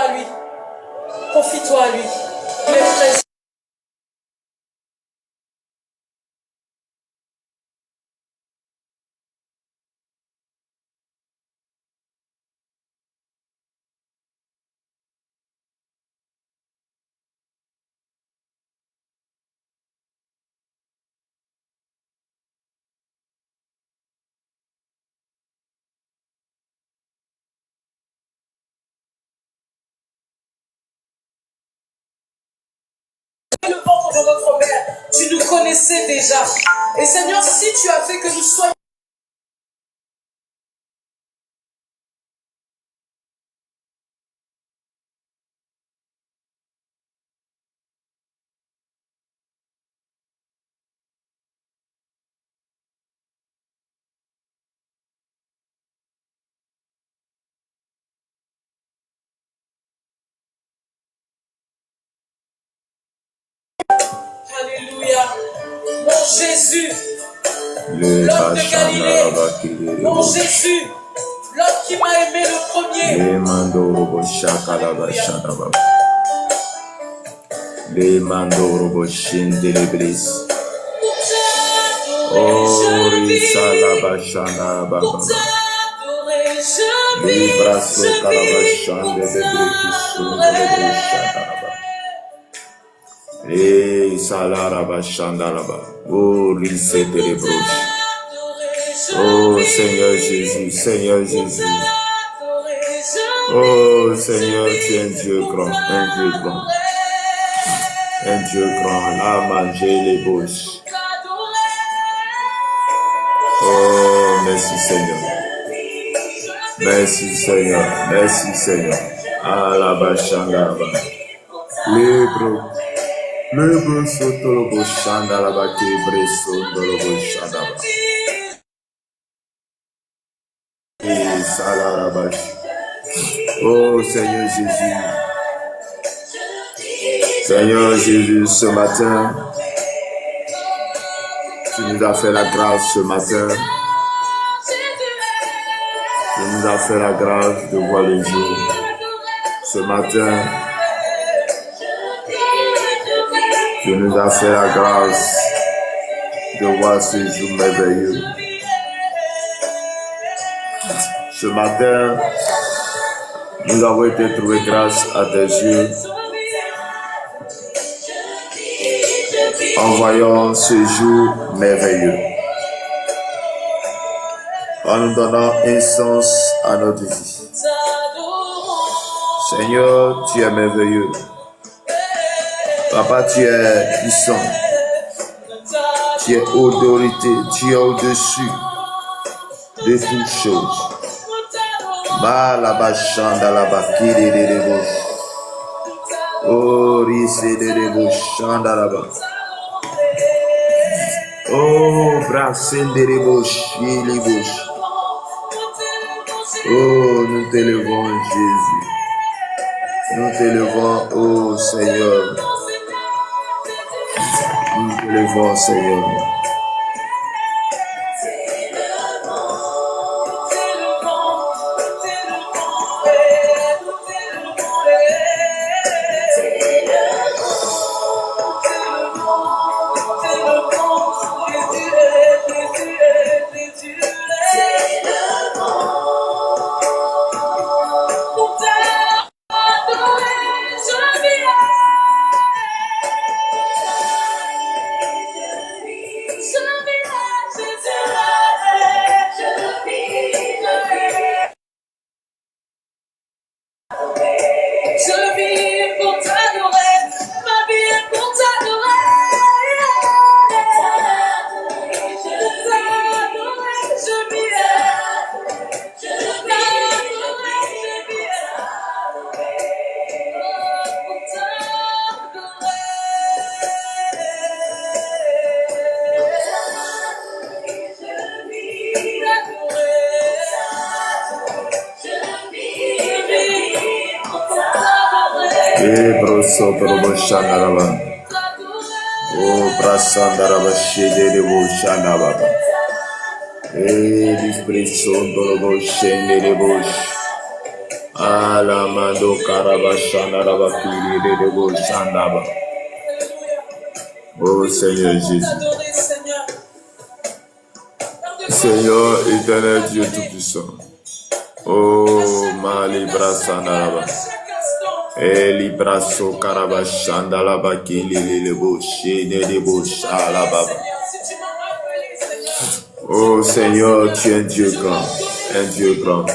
à lui. Confie-toi à lui. Il est présent. Le ventre de notre mère, tu nous connaissais déjà. Et Seigneur, si tu as fait que nous soyons Alléluia. Mon Jésus, l'homme de Galilée. Mon Jésus, l'homme qui m'a aimé le premier. Et salaraba shandalaba. Oh, lycée de l'ébauche. Oh, Seigneur Jésus, Seigneur Jésus. Oh, Seigneur, tu es un Dieu grand, un Dieu grand. Un Dieu grand, là, manger les bouches. Oh, merci Seigneur. Merci Seigneur, merci Seigneur. Alaba shandalaba. Le sotolobo shandalaba kebreso ndolobo shandaba. Et salarabash. Oh Seigneur Jésus. Seigneur Jésus, ce matin, tu nous as fait la grâce ce matin. Tu nous as fait la grâce de voir le jour. Ce matin, tu nous as fait la grâce de voir ce jour merveilleux. Ce matin, nous avons été trouvés grâce à tes yeux en voyant ce jour merveilleux, en nous donnant un sens à notre vie. Seigneur, tu es merveilleux. Papa, tu es puissant. Tu es autorité. Tu es au-dessus de toutes choses. Oh, oh, oh, nous t'élevons, Jésus. Nous t'élevons, oh Seigneur. Nous t'élevons, Seigneur. Oh, Prasandaraba Shederebo Shandababa. L'Esprit Sondorobo Shenderebo. Alamando Karabashana Rabakiri de Boshandaba. Oh Seigneur Jésus. Seigneur éternel Dieu Tout-Puissant. Oh Malibra Sandaraba. Elibraso Karabashandalaba Kili de Boshi de Boshalaba. Oh Seigneur, tu es un Dieu grand, un Dieu grand.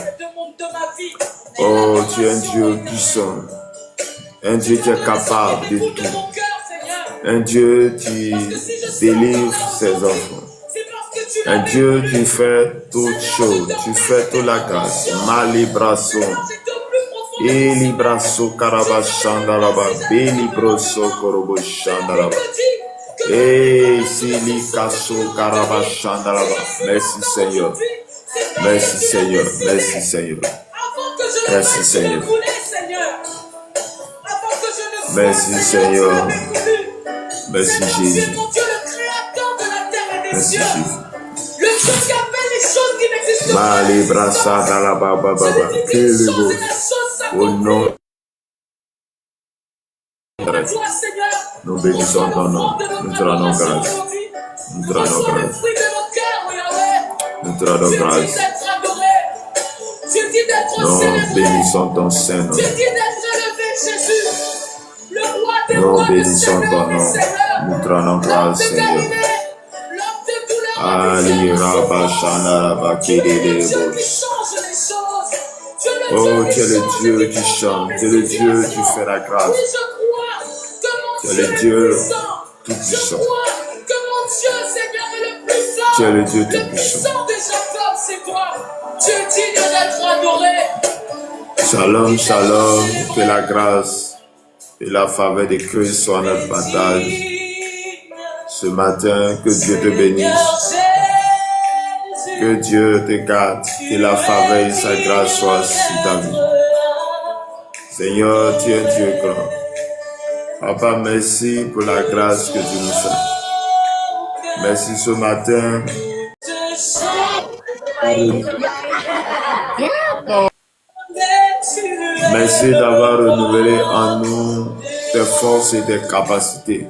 Oh, tu es un Dieu puissant, un Dieu qui est capable de tout, un Dieu qui délivre ses enfants, un Dieu qui fait toutes choses, tu fais toute la grâce. Malibraso, Elibraso Karabashandalaba, Belibroso Koroboshandalaba. Et Silikaso Karabashandalaba. Merci Seigneur. Merci Seigneur. Merci Seigneur. Merci Seigneur. Merci Seigneur. Merci Jésus. Merci Jésus. Le Dieu qui appelle les choses qui n'existent pas. Malibrasa Dalaba Baba. Que le beau. Au nom. Nous bénissons ton nom. Nous te rendons grâce. Nous te rendons grâce. Nous te rendons grâce. Nous bénissons ton Saint-Nom. Nous bénissons ton nom. Nous te rendons grâce, Seigneur. Ali Rabashana Rabakiri. Oh, tu es le Dieu qui chante. Tu es le Dieu qui fait la grâce. Tu es le Dieu tout-puissant. Tu es le Dieu tout-puissant. Shalom, shalom, que la grâce et la faveur de Christ soient notre partage. Ce matin, que Dieu te bénisse. Que Dieu te garde. Que la faveur et sa grâce soient sur ta vie. Seigneur, tu es Dieu grand. Papa, merci pour la grâce que tu nous fais. Merci ce matin. Merci d'avoir renouvelé en nous tes forces et tes capacités.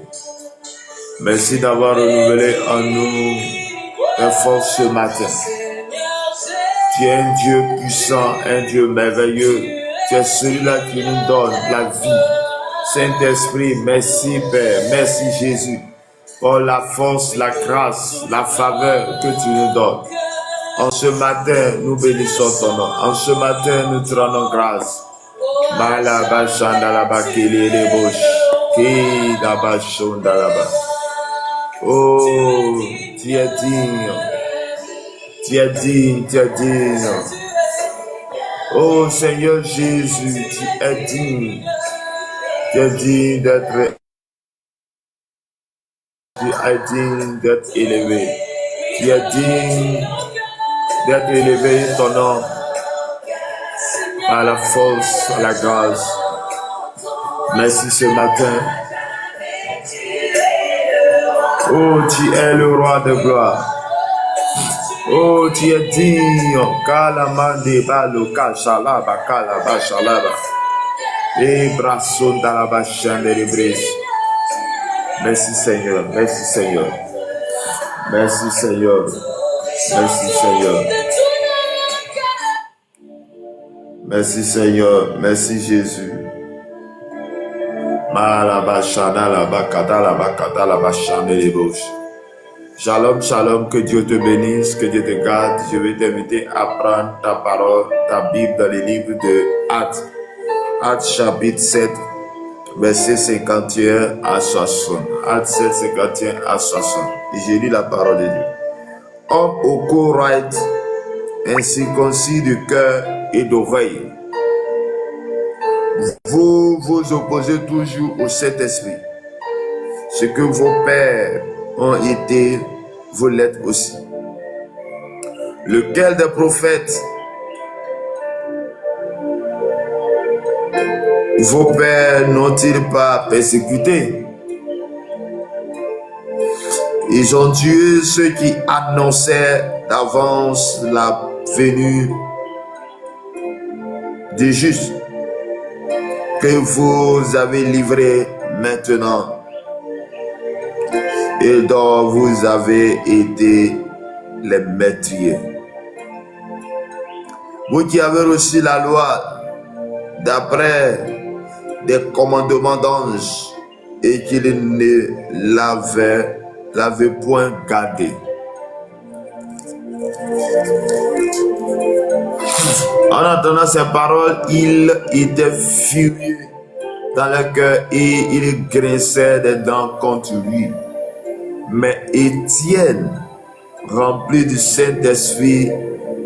Merci d'avoir renouvelé en nous tes forces ce matin. Tu es un Dieu puissant, un Dieu merveilleux. Tu es celui-là qui nous donne la vie. Saint-Esprit, merci Père, merci Jésus pour la force, la grâce, la faveur que tu nous donnes. En ce matin, nous bénissons ton nom. En ce matin, nous te rendons grâce. Oh, tu es digne. Tu es digne, tu es digne. Oh Seigneur Jésus, tu es digne. Tu es digne d'être élevé. Tu es digne d'être élevé ton nom par la force, par la grâce. Merci ce matin. Oh, tu es le roi de gloire. Oh, tu es digne. Kalamande balo kashalaba kalaba shalaba. Merci Seigneur, merci Seigneur, merci Seigneur, merci Seigneur, merci Seigneur, merci Jésus. Shalom, shalom, que Dieu te bénisse, que Dieu te garde. Je vais t'inviter à prendre ta parole, ta Bible dans les livres de Actes. Actes chapitre 7, verset 51 à 60. Actes 7, 51 à 60. Et j'ai lu la parole de Dieu. Homme au corps right, incirconcis du cœur et d'oreille, vous vous opposez toujours au Saint-Esprit. Ce que vos pères ont été, vous l'êtes aussi. Lequel des prophètes vos pères n'ont-ils pas persécuté? Ils ont tué ceux qui annonçaient d'avance la venue du juste que vous avez livré maintenant et dont vous avez été les meurtriers. Vous qui avez reçu la loi d'après des commandements d'anges et qui ne l'avait point gardé. En entendant ces paroles, il était furieux dans le cœur et il grinçait des dents contre lui. Mais Étienne, rempli du Saint-Esprit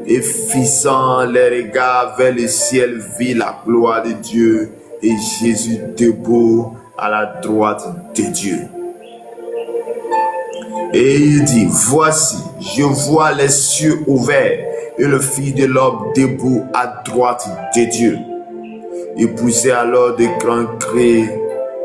et fixant les regards vers le ciel, vit la gloire de Dieu et Jésus debout à la droite de Dieu. Et il dit, voici, je vois les cieux ouverts et le Fils de l'homme debout à droite de Dieu. Il poussait alors de grands cris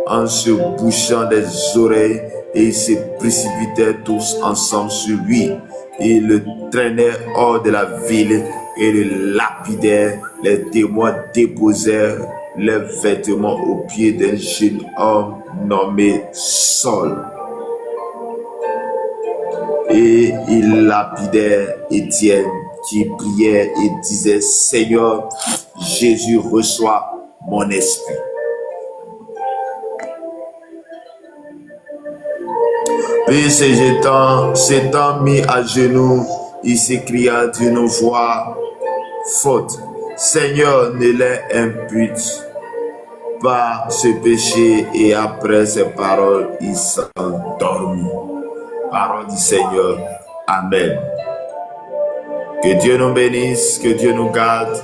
en se bouchant des oreilles et ils se précipitaient tous ensemble sur lui. Ils le traînaient hors de la ville et le lapidèrent. Les témoins déposèrent leurs vêtements aux pieds d'un jeune homme nommé Saul. Et ils lapidèrent Étienne qui priait et disait, Seigneur, Jésus, reçois mon esprit. Puis s'étant mis à genoux, il s'écria d'une voix forte, Seigneur, ne les impute pas ce péché. Et après ces paroles, il s'endormit. Parole du Seigneur. Amen. Que Dieu nous bénisse, que Dieu nous garde,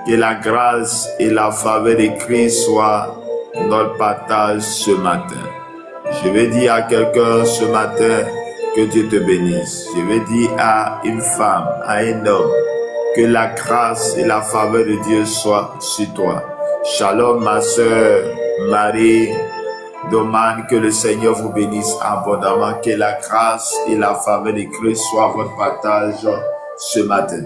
que la grâce et la faveur de Christ soient notre partage ce matin. Je vais dire à quelqu'un ce matin que Dieu te bénisse. Je vais dire à une femme, à un homme, que la grâce et la faveur de Dieu soient sur toi. Shalom ma soeur Marie Domane, que le Seigneur vous bénisse abondamment, que la grâce et la faveur de Christ soient votre partage ce matin.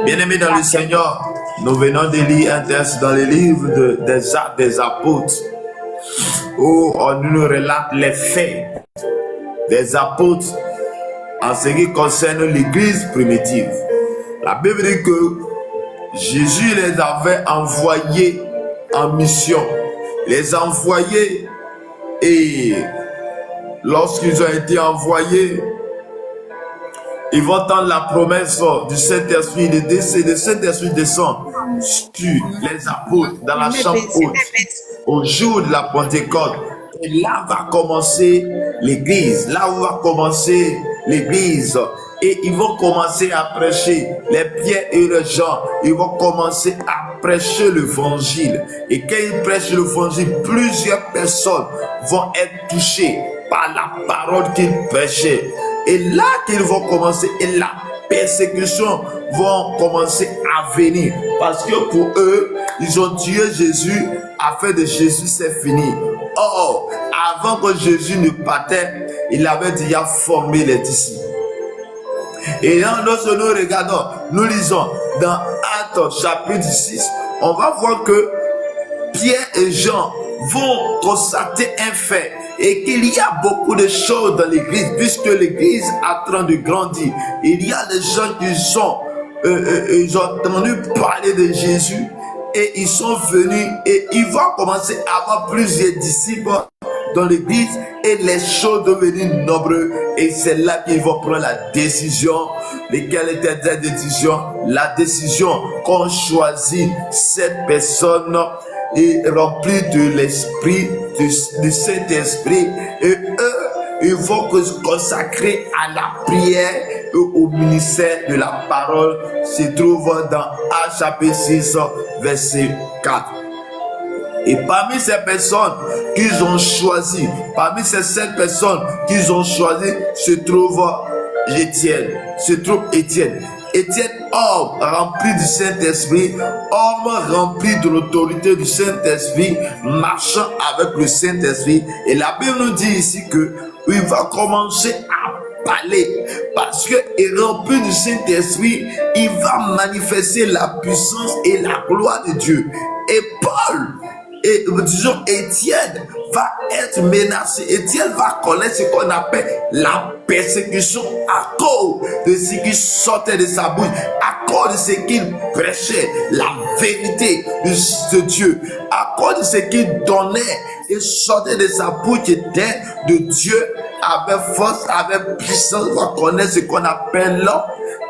Bien-aimés dans le Seigneur, nous venons de lire un texte dans le livre des Actes des Apôtres où on nous relate les faits des apôtres en ce qui concerne l'église primitive. La Bible dit que Jésus les avait envoyés en mission. Les envoyés, et lorsqu'ils ont été envoyés, ils vont entendre la promesse du Saint-Esprit. Le Saint-Esprit descend sur les apôtres dans la chambre haute au jour de la Pentecôte. Et là va commencer l'église. Là où va commencer l'église. Et ils vont commencer à prêcher. Les Pierre et les Jean, ils vont commencer à prêcher l'évangile. Et quand ils prêchent l'évangile, plusieurs personnes vont être touchées par la parole qu'ils prêchaient. Et là qu'ils vont commencer, et la persécution vont commencer à venir. Parce que pour eux, ils ont tué Jésus, afin de Jésus c'est fini. Or, avant que Jésus ne partait, il avait déjà formé les disciples. Et lorsque nous regardons, nous lisons dans Actes chapitre 6, on va voir que Pierre et Jean vont constater un fait et qu'il y a beaucoup de choses dans l'église, puisque l'église est en train de grandir. Il y a des gens qui ils ont entendu parler de Jésus et ils sont venus et ils vont commencer à avoir plusieurs disciples dans l'église et les choses devenir nombreuses, et c'est là qu'ils vont prendre la décision. Lesquelles étaient des décisions? La décision qu'on choisit cette personne est remplie de l'esprit, du Saint-Esprit, et eux, ils vont se consacrer à la prière et au ministère de la parole. Se trouve dans Actes chapitre 6, verset 4. Et parmi ces personnes qu'ils ont choisies, parmi ces 7 personnes qu'ils ont choisies, se trouve Étienne. Étienne, homme rempli du Saint-Esprit, homme rempli de l'autorité du Saint-Esprit, marchant avec le Saint-Esprit. Et la Bible nous dit ici que il va commencer à parler. Parce que rempli du Saint-Esprit, il va manifester la puissance et la gloire de Dieu. Et Paul, et disons Étienne, va être menacé. Étienne va connaître ce qu'on appelle la persécution à cause de ce qui sortait de sa bouche, à cause de ce qu'il prêchait, la vérité de Dieu, à cause de ce qu'il donnait et sortait de sa bouche était de Dieu, avec force, avec puissance. On va connaître ce qu'on appelle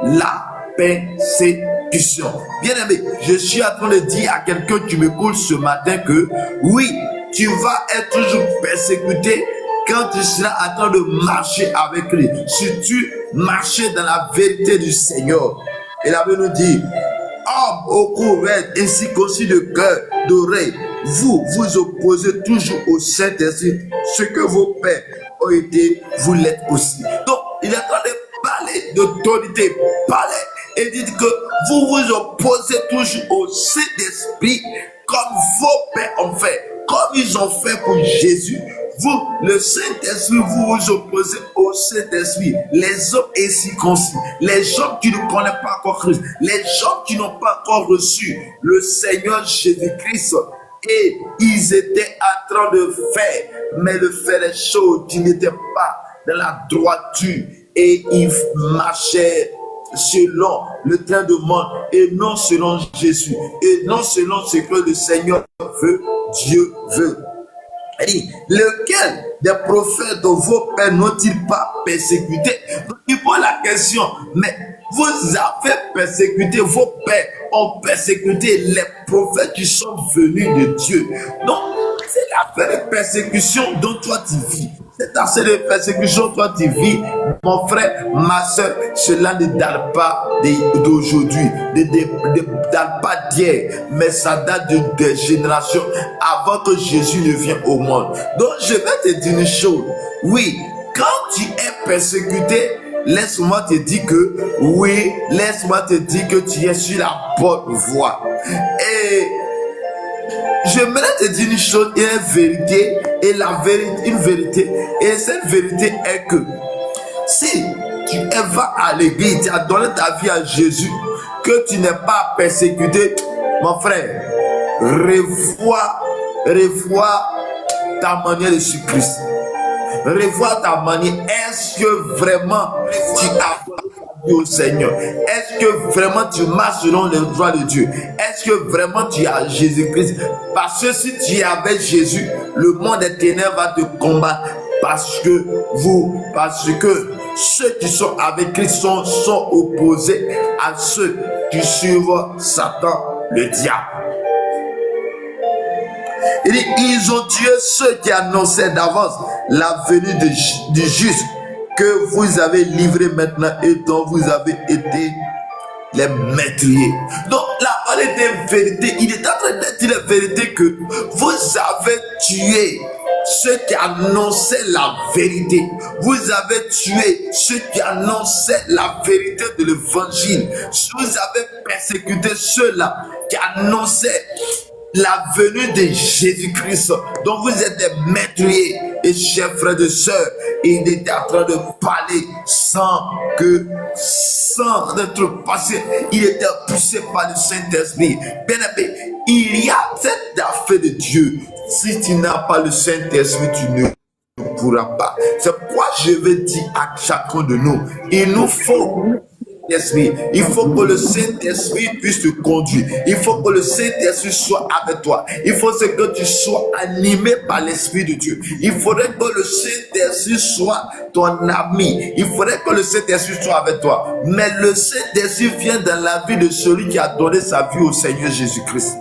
la persécution. Bien aimé, je suis en train de dire à quelqu'un qui m'écoute ce matin que oui, tu vas être toujours persécuté quand tu seras en train de marcher avec lui. Si tu marches dans la vérité du Seigneur. Et la Bible nous dit, homme au couvert ainsi qu'aussi de cœur, d'oreille, vous vous opposez toujours au Saint-Esprit. Ce que vos pères ont été, vous l'êtes aussi. Donc, il est en train de parler d'autorité, parler et dit que vous vous opposez toujours au Saint-Esprit comme vos pères ont fait, comme ils ont fait pour Jésus. Vous, le Saint-Esprit, vous vous opposez au Saint-Esprit. Les hommes incirconcis, les gens qui ne connaissent pas encore Christ, les gens qui n'ont pas encore reçu le Seigneur Jésus-Christ. Et ils étaient en train de faire des choses qui n'étaient pas dans la droiture. Et ils marchaient selon le train de monde et non selon Jésus. Et non selon ce que le Seigneur veut, Dieu veut. Il dit, lequel des prophètes de vos pères n'ont-ils pas persécuté? Donc, il pose la question, mais vous avez persécuté, vos pères ont persécuté les prophètes qui sont venus de Dieu. Donc, c'est l'affaire de persécution dont toi tu vis. C'est assez de persécution toi tu vis, mon frère, ma soeur. Cela ne date pas d'aujourd'hui, ne date pas d'hier, mais ça date de générations avant que Jésus ne vienne au monde. Donc je vais te dire une chose. Oui, quand tu es persécuté, laisse-moi te dire que oui, laisse-moi te dire que tu es sur la bonne voie. Et j'aimerais te dire une chose et une vérité, et la vérité, une vérité, et cette vérité est que si tu vas à l'église, tu as donné ta vie à Jésus, que tu n'es pas persécuté, mon frère, revois ta manière de suivre Christ. Revois ta manière. Est-ce que vraiment tu as au Seigneur? Est-ce que vraiment tu marches selon les droits de Dieu? Est-ce que vraiment tu as Jésus-Christ? Parce que si tu es avec Jésus, le monde des ténèbres va te combattre. Parce que ceux qui sont avec Christ sont opposés à ceux qui suivent Satan, le diable. Il dit, ils ont tué ceux qui annonçaient d'avance la venue du juste que vous avez livré maintenant et dont vous avez été les meurtriers. Donc la parole est vérité. Il est en train de dire la vérité que vous avez tué ceux qui annonçaient la vérité. Vous avez tué ceux qui annonçaient la vérité de l'évangile. Vous avez persécuté ceux-là qui annonçaient la venue de Jésus-Christ. Donc vous êtes des meurtriers. Et chers frères et sœurs, il était en train de parler sans être passé. Il était poussé par le Saint-Esprit. Bien aimé, il y a cette affaire de Dieu. Si tu n'as pas le Saint-Esprit, tu ne pourras pas. C'est pourquoi je veux dire à chacun de nous, il nous faut Saint-Esprit. Il faut que le Saint-Esprit puisse te conduire. Il faut que le Saint-Esprit soit avec toi. Il faut que tu sois animé par l'Esprit de Dieu. Il faudrait que le Saint-Esprit soit ton ami. Il faudrait que le Saint-Esprit soit avec toi. Mais le Saint-Esprit vient dans la vie de celui qui a donné sa vie au Seigneur Jésus-Christ.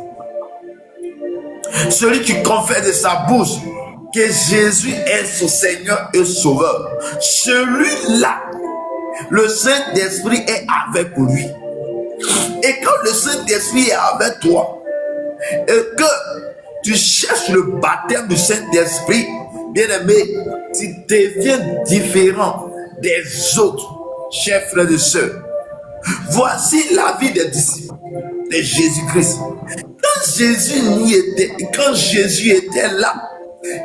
Celui qui confesse de sa bouche que Jésus est son Seigneur et Sauveur. Celui-là, le Saint-Esprit est avec lui. Et quand le Saint-Esprit est avec toi, et que tu cherches le baptême du Saint-Esprit, bien-aimé, tu deviens différent des autres, chers frères et sœurs. Voici la vie des disciples de Jésus-Christ. Quand Jésus était là,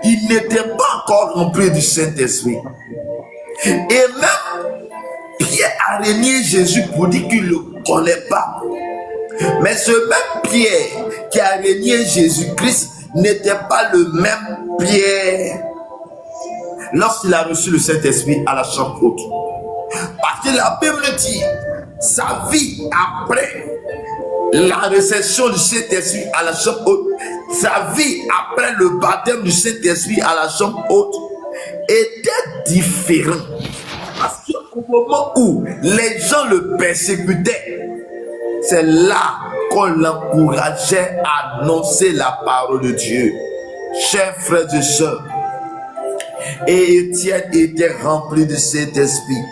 il n'était pas encore rempli du Saint-Esprit. Et même Pierre a renié Jésus pour dire qu'il ne le connaît pas. Mais ce même Pierre qui a renié Jésus-Christ n'était pas le même Pierre lorsqu'il a reçu le Saint-Esprit à la chambre haute. Parce que la Bible dit, sa vie après la réception du Saint-Esprit à la chambre haute, sa vie après le baptême du Saint-Esprit à la chambre haute était différente. Parce qu'au moment où les gens le persécutaient, c'est là qu'on l'encourageait à annoncer la parole de Dieu. Chers frères et sœurs, et Étienne était rempli de cet esprit.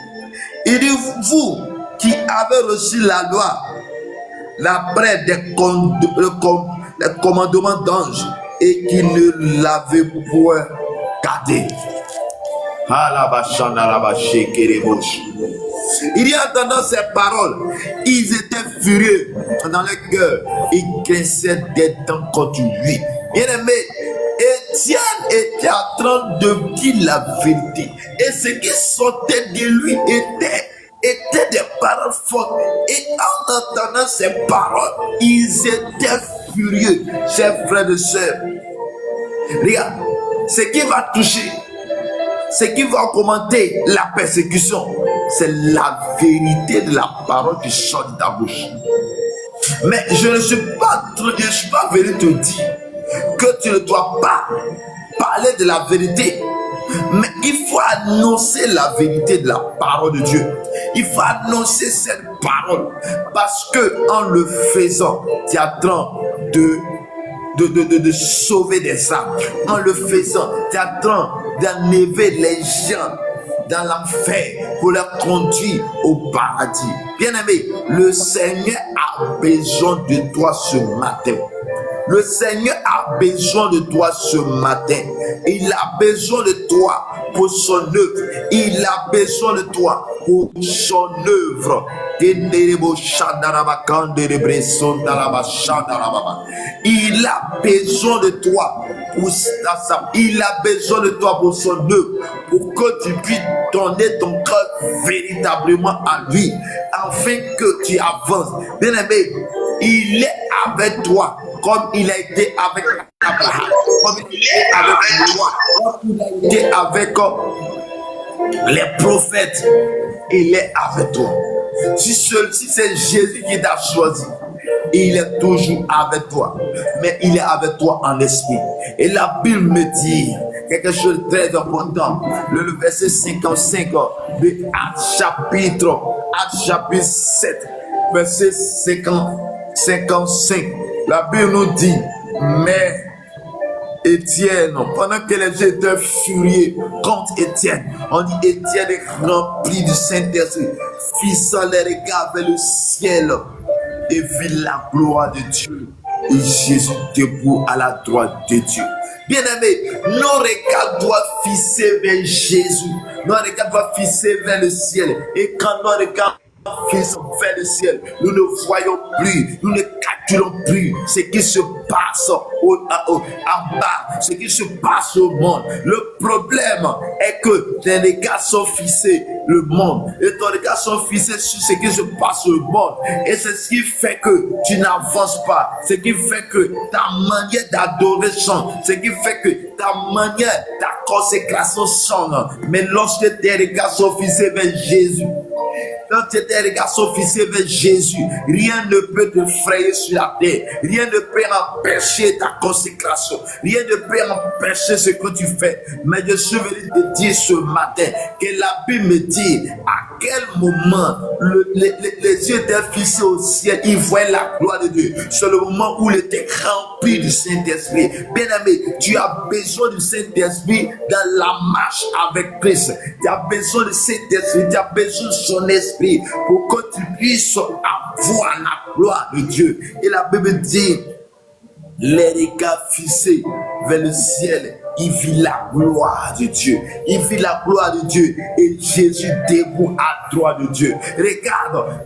Il dit, vous qui avez reçu la loi, l'après des commandements d'anges, et qui ne l'avez point gardé. Il y a entendant ces paroles, ils étaient furieux dans leur cœur, ils grinçaient des dents contre lui. Bien aimé, Étienne était en train de dire la vérité, et ce qui sortait de lui était des paroles fortes. Et en entendant ces paroles, ils étaient furieux. Chers frères et sœurs, regarde, ce qui va toucher, ce qui va augmenter la persécution, c'est la vérité de la parole qui sort de ta bouche. Mais je ne suis pas venu te dire que tu ne dois pas parler de la vérité, mais il faut annoncer la vérité de la parole de Dieu. Il faut annoncer cette parole, parce que en le faisant, tu es en train de sauver des âmes. En le faisant, tu es en train d'enlever les gens dans l'enfer pour les conduire au paradis. Bien-aimé, le Seigneur a besoin de toi ce matin. Le Seigneur a besoin de toi ce matin. Il a besoin de toi pour son œuvre. Il a besoin de toi pour son œuvre. Il a besoin de toi pour ça. Il a besoin de toi pour son œuvre, pour que tu puisses donner ton cœur véritablement à lui, afin que tu avances. Bien aimé, il est avec toi, comme il a été avec Abraham, comme il est avec moi, comme il a été avec les prophètes. Il est avec toi. Si c'est Jésus qui t'a choisi, il est toujours avec toi, mais il est avec toi en esprit. Et la Bible me dit quelque chose de très important. Le verset 55 de Actes chapitre 7, verset 55. La Bible nous dit, mais Étienne, pendant que les gens étaient furieux contre Étienne, on dit Étienne est rempli du Saint-Esprit, fixant les regards vers le ciel et vit la gloire de Dieu et Jésus debout à la droite de Dieu. Bien-aimés, nos regards doivent fixer vers Jésus, nos regards doivent fixer vers le ciel. Et quand nos regards fixent vers le ciel, nous ne voyons plus, nous ne calculons plus ce qui se passe en bas, ce qui se passe au monde. Le problème est que tes regards sont fixés le monde, et tes regards sont fixés sur ce qui se passe au monde, et c'est ce qui fait que tu n'avances pas, ce qui fait que ta manière d'adorer change, ce qui fait que ta manière, ta consécration change. Mais lorsque tes regards sont fixés vers Jésus, quand tes regards sont fixés vers Jésus, rien ne peut te frayer sur la terre, rien ne peut empêcher ta consécration, rien ne peut empêcher ce que tu fais. Mais je suis venu te dire ce matin que la Bible me dit à quel moment les yeux étaient fixés au ciel, ils voyaient la gloire de Dieu. C'est le moment où il était rempli du Saint-Esprit. Bien-aimé, tu as besoin du Saint-Esprit dans la marche avec Christ. Tu as besoin du Saint-Esprit, tu as besoin de son esprit pour que tu puisses avoir la gloire de Dieu. Et la Bible dit, les regards fixés vers le ciel, il vit la gloire de Dieu. Il vit la gloire de Dieu. Et Jésus debout à droite de Dieu. Regarde,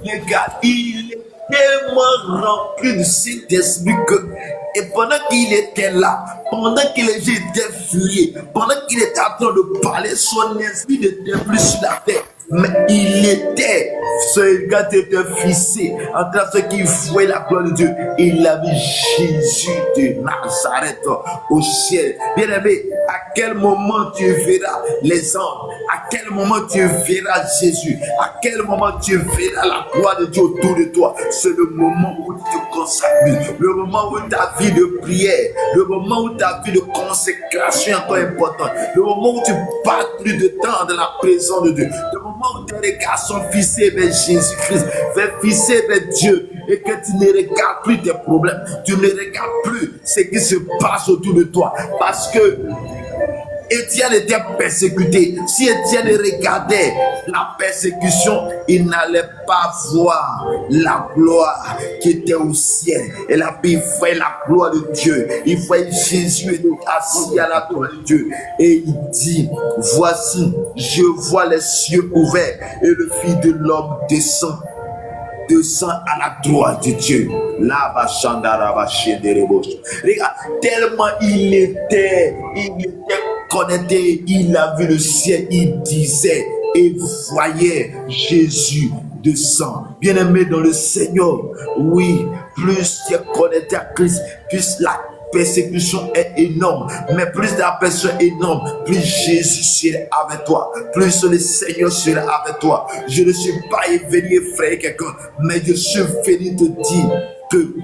il est tellement rempli du Saint-Esprit que, et pendant qu'il était là, pendant que les gens étaient furieux, pendant qu'il était en train de parler, son esprit n'était plus sur la terre. mais il était, ce gars était fixé entre ceux qui voyaient la gloire de Dieu. Il a vu Jésus de Nazareth au ciel. Bien-aimé, à quel moment tu verras les anges? À quel moment tu verras Jésus? À quel moment tu verras la gloire de Dieu autour de toi? C'est le moment où tu te consacres, le moment où ta vie de prière, le moment où ta vie de consécration est encore importante, le moment où tu passes plus de temps dans la présence de Dieu, le moment où tes regards sont fixés vers Jésus-Christ, fixés vers Dieu, et que tu ne regardes plus tes problèmes, tu ne regardes plus ce qui se passe autour de toi, parce que Étienne était persécuté. Si Étienne regardait la persécution, il n'allait pas voir la gloire qui était au ciel. Et là, il voyait la gloire de Dieu. Il voyait Jésus assis à la gloire de Dieu. Et il dit, voici, je vois les cieux ouverts et le Fils de l'homme descend à la droite de Dieu. Regarde, tellement il était connecté, il a vu le ciel, il disait et voyait Jésus descend. Bien-aimé dans le Seigneur, oui, plus tu es connecté à Christ, plus la persécution est énorme, mais plus la persécution est énorme, plus Jésus sera avec toi, plus le Seigneur sera avec toi. Je ne suis pas venu effrayer quelqu'un, mais je suis venu te dire que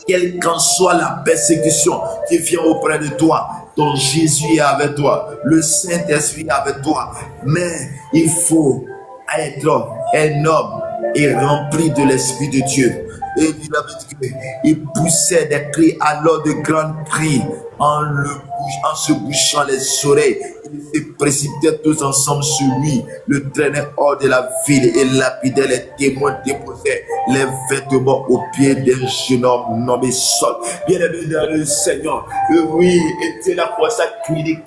quelle qu'en soit la persécution qui vient auprès de toi, ton Jésus est avec toi, le Saint-Esprit est avec toi, mais il faut être un homme et rempli de l'Esprit de Dieu. Et il poussait des cris, alors de grands cris, en se bouchant les oreilles. Ils se précipitaient tous ensemble sur lui, le traînaient hors de la ville et lapidaient les témoins, déposaient les vêtements aux pieds d'un jeune homme nommé Saul. Bien-aimé dans le Seigneur, oui, était là pour ça, crie,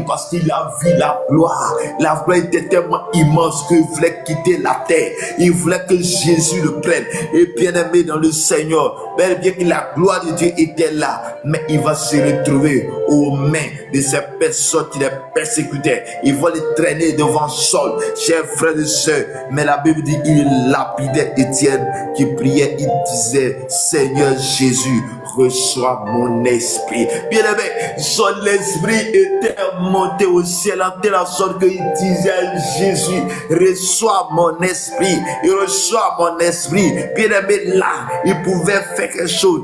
parce qu'il a vu la gloire. La gloire était tellement immense qu'il voulait quitter la terre. Il voulait que Jésus le prenne. Et bien-aimé dans le Seigneur, bien que la gloire de Dieu était là, mais il va se retrouver aux mains de ces personnes qui les persécutaient. Il va les traîner devant Saul, chers frères et sœurs. Mais la Bible dit il lapidait Étienne qui priait, il disait, Seigneur Jésus, reçois mon esprit. Bien-aimé, son esprit était monté au ciel en telle sorte qu'il disait à Jésus, reçois mon esprit, il reçoit mon esprit. Bien-aimé, là, il pouvait faire quelque chose.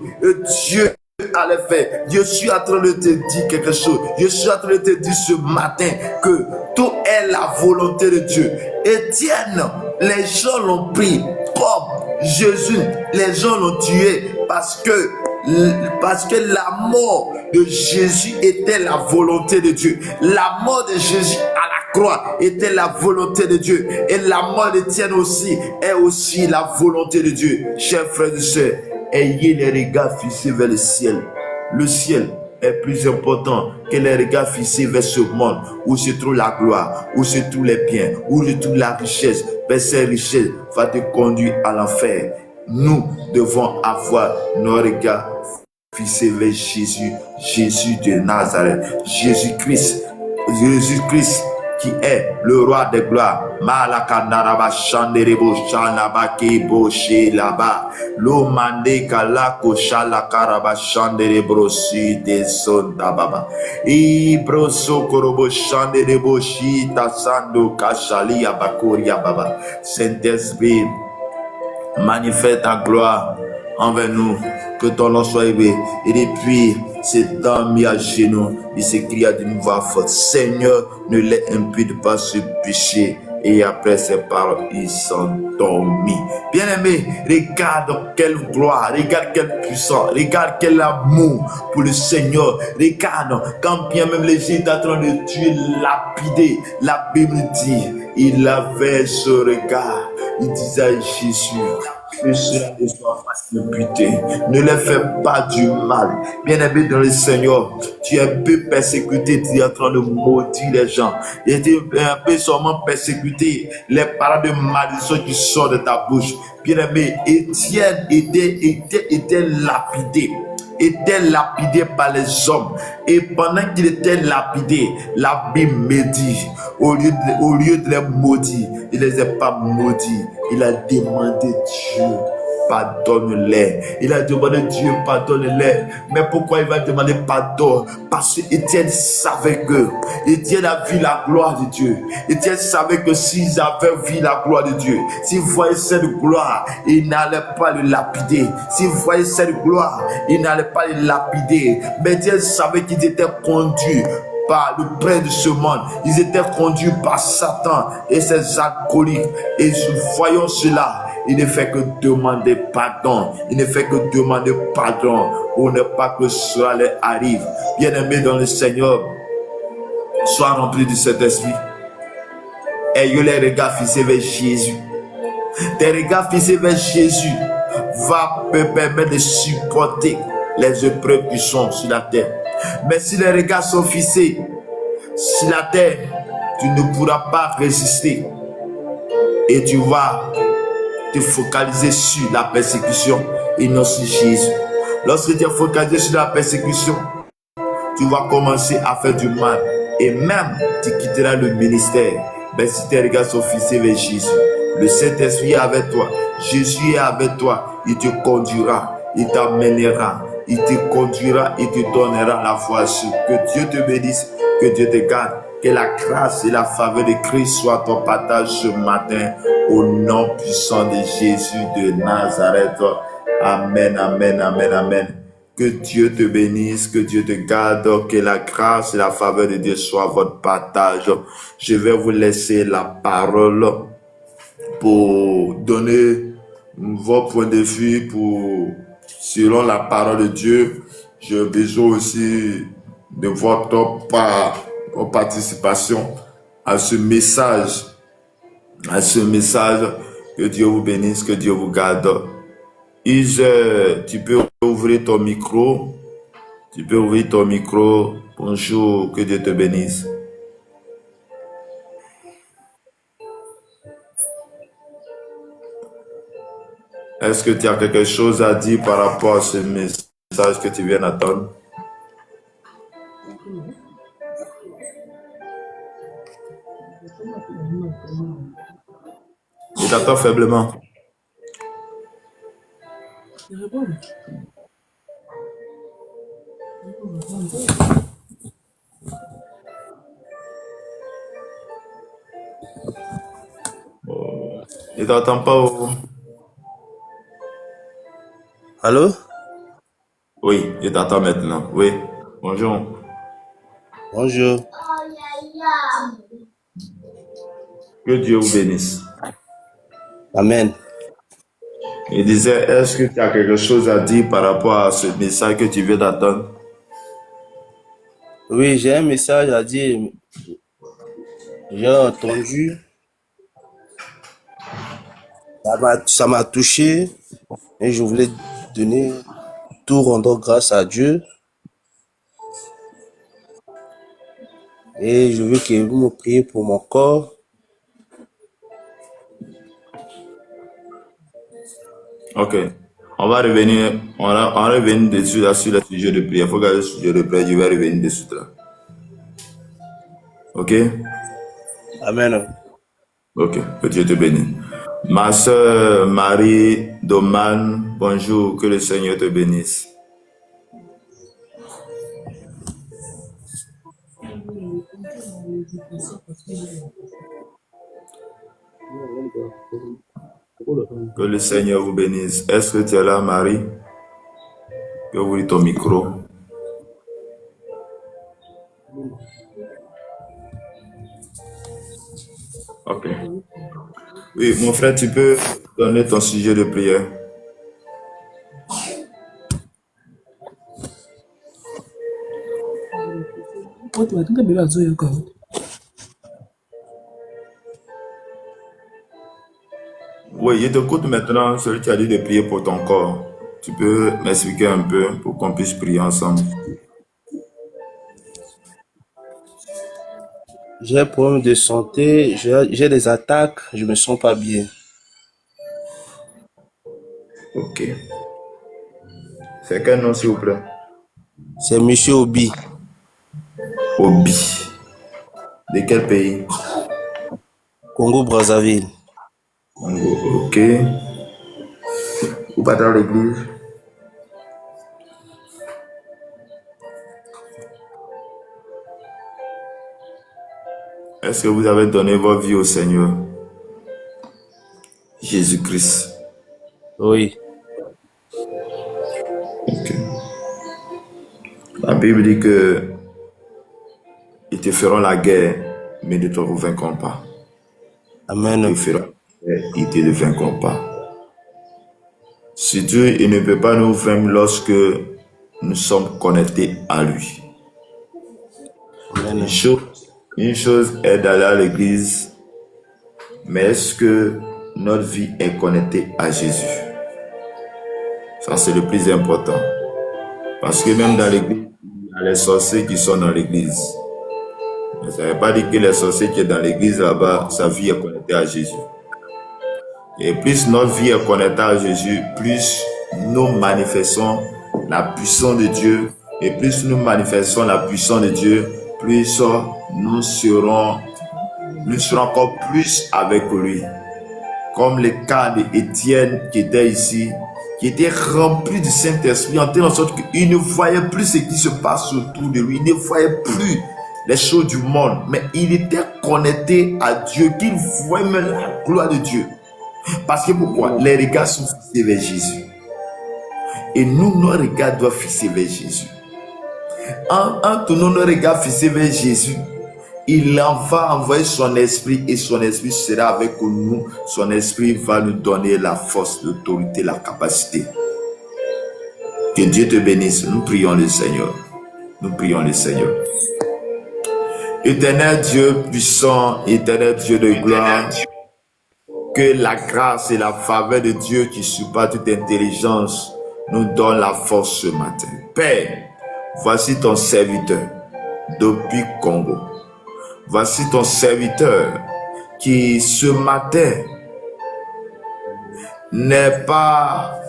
Dieu allait faire. Je suis en train de te dire quelque chose. Je suis en train de te dire ce matin que tout est la volonté de Dieu. Étienne, les gens l'ont pris comme Jésus. Les gens l'ont tué parce que la mort de Jésus était la volonté de Dieu. La mort de Jésus à la croix était la volonté de Dieu. Et la mort d'Étienne aussi est aussi la volonté de Dieu. Chers frères et sœurs, ayez les regards fixés vers le ciel. Le ciel est plus important que les regards fixés vers ce monde où se trouve la gloire, où se trouvent les biens, où se trouve la richesse. Mais ces richesses vont te conduire à l'enfer. Nous devons avoir nos regards fixés vers Jésus, Jésus de Nazareth, Jésus-Christ qui est le roi de gloire. Malakanaraba Shanderebo Shanabaki Boshe Laba Lomande Kalako Shalakaraba Shanderebo Si de Sondababa Ibro Sokorobo Shanderebo Shita Sando Kashalia Bakoria Baba. Saint-Esprit, manifeste ta gloire envers nous, que ton nom soit élevé. Et depuis cet homme mis à genoux, il s'écria d'une voix forte, Seigneur, ne les impute pas ce péché. Et après ces paroles, ils sont dormis. Bien-aimé, regarde quelle gloire, regarde quelle puissance, regarde quel amour pour le Seigneur. Regarde, quand bien même les gens étaient en train de tuer, lapider, la Bible dit, il avait ce regard. Il disait à Jésus, que cela ne soit pas imputé. Ne leur fais pas du mal. Bien-aimé dans le Seigneur, tu es un peu persécuté, tu es en train de maudire les gens. Tu es un peu seulement persécuté. Les paroles de malédiction qui sortent de ta bouche. Bien-aimé, Étienne était lapidé. était lapidé par les hommes. Et pendant qu'il était lapidé, la Bible me dit, au lieu de les maudire, il ne les a pas maudits. Il a demandé Dieu, pardonne-les. Il a demandé Dieu, pardonne-les. Mais pourquoi il va demander pardon? Parce qu'Étienne savait que Étienne a vu la gloire de Dieu. Étienne savait que s'ils avaient vu la gloire de Dieu, s'ils voyaient cette gloire, ils n'allaient pas le lapider. S'ils voyaient cette gloire, ils n'allaient pas le lapider. Mais Étienne savait qu'ils étaient conduits par le prince de ce monde. Ils étaient conduits par Satan et ses alcooliques. Et voyons cela, il ne fait que demander pardon. Il ne fait que demander pardon pour ne pas que cela leur arrive. Bien-aimés dans le Seigneur, sois rempli de cet esprit. Ayez les regards fixés vers Jésus. Tes regards fixés vers Jésus va te permettre de supporter les épreuves qui sont sur la terre. Mais si les regards sont fixés sur la terre, tu ne pourras pas résister. Et tu vas te focaliser sur la persécution et non sur Jésus. Lorsque tu es focalisé sur la persécution, tu vas commencer à faire du mal. Et même, tu quitteras le ministère. Mais si tes regards sont fixés vers Jésus, le Saint-Esprit est avec toi. Jésus est avec toi. Il te conduira. Il t'amènera. Il te conduira. Il te donnera la foi. Que Dieu te bénisse. Que Dieu te garde. Que la grâce et la faveur de Christ soient ton partage ce matin. Au nom puissant de Jésus de Nazareth. Amen, amen, amen, amen. Que Dieu te bénisse, que Dieu te garde, que la grâce et la faveur de Dieu soient votre partage. Je vais vous laisser la parole pour donner vos points de vue selon la parole de Dieu. J'ai besoin aussi de votre participation à ce message. Que Dieu vous bénisse, que Dieu vous garde. Is, tu peux ouvrir ton micro. Bonjour, que Dieu te bénisse. Est-ce que tu as quelque chose à dire par rapport à ce message que tu viens d'entendre? Je t'entends faiblement. Je t'entends pas. Allô? Oui, je t'entends maintenant. Oui, bonjour. Bonjour. Que Dieu vous bénisse. Amen. Il disait, est-ce que tu as quelque chose à dire par rapport à ce message que tu viens d'entendre? Oui, j'ai un message à dire. J'ai entendu. Ça m'a touché et je voulais donner tout rendant grâce à Dieu. Et je veux que vous me priez pour mon corps. Ok. On va revenir dessus là, sur le sujet de prière. Il faut garder le sujet de prière. Je vais revenir dessus là. Ok? Amen. Ok. Que Dieu te bénisse. Ma soeur Marie Doman, bonjour. Que le Seigneur te bénisse. Que le Seigneur vous bénisse. Est-ce que tu es là, Marie? Tu peux ouvrir ton micro. Ok. Oui, mon frère, tu peux donner ton sujet de prière. Oui, je t'écoute maintenant, celui qui a dit de prier pour ton corps. Tu peux m'expliquer un peu pour qu'on puisse prier ensemble. J'ai un problème de santé, j'ai des attaques, je me sens pas bien. Ok. C'est quel nom, s'il vous plaît? C'est Monsieur Obi. Obi. De quel pays? Congo-Brazzaville. Congo, ok. Vous pas dans l'église? Est-ce que vous avez donné votre vie au Seigneur Jésus-Christ? Oui. Ok. La Bible dit que ils te feront la guerre, mais ne te vaincront pas. Amen. Ils feront la guerre, ils ne te vaincront pas. Si Dieu il ne peut pas nous vaincre lorsque nous sommes connectés à lui. Amen. Une chose est d'aller à l'église, mais est-ce que notre vie est connectée à Jésus? Ça, c'est le plus important. Parce que même dans l'église, il y a les sorciers qui sont dans l'église. Mais ça ne veut pas dire que les sorciers qui sont dans l'église là-bas, sa vie est connectée à Jésus. Et plus notre vie est connectée à Jésus, plus nous manifestons la puissance de Dieu. Et plus nous manifestons la puissance de Dieu, plus nous serons encore plus avec lui. Comme le cas d'Étienne qui était ici, qui était rempli du Saint-Esprit, en telle sorte qu'il ne voyait plus ce qui se passe autour de lui, il ne voyait plus les choses du monde, mais il était connecté à Dieu, qu'il voyait même la gloire de Dieu. Parce que pourquoi? Les regards sont fixés vers Jésus. Et nous, nos regards doivent fixer vers Jésus. En tournant nos regards fixés vers Jésus, il en va envoyer son esprit et son esprit sera avec nous. Son esprit va nous donner la force, l'autorité, la capacité. Que Dieu te bénisse. Nous prions le Seigneur. Nous prions le Seigneur. Éternel Dieu puissant, éternel Dieu de gloire, que la grâce et la faveur de Dieu qui surpasse toute intelligence nous donne la force ce matin. Père, voici ton serviteur depuis Congo. Voici ton serviteur qui ce matin n'est pas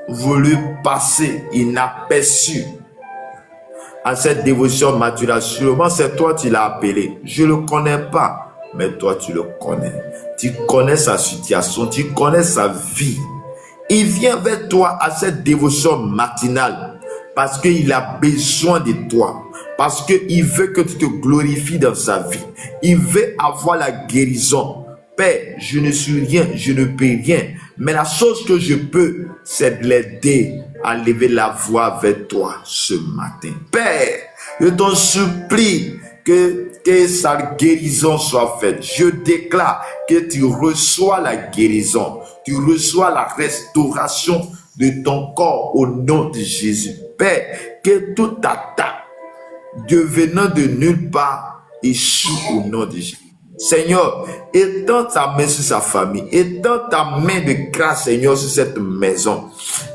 voulu passer inaperçu à cette dévotion matinale. Sûrement c'est toi qui l'as appelé. Je ne le connais pas, mais toi tu le connais. Tu connais sa situation, tu connais sa vie. Il vient vers toi à cette dévotion matinale parce qu'il a besoin de toi. Parce qu'il veut que tu te glorifies dans sa vie. Il veut avoir la guérison. Père, je ne suis rien, je ne peux rien. Mais la chose que je peux, c'est de l'aider à lever la voix vers toi ce matin. Père, je t'en supplie que sa guérison soit faite. Je déclare que tu reçois la guérison. Tu reçois la restauration de ton corps au nom de Jésus. Père, que toute attaque devenant de nulle part échoue au nom de Jésus. Seigneur, étends ta main sur sa famille, étends ta main de grâce, Seigneur, sur cette maison.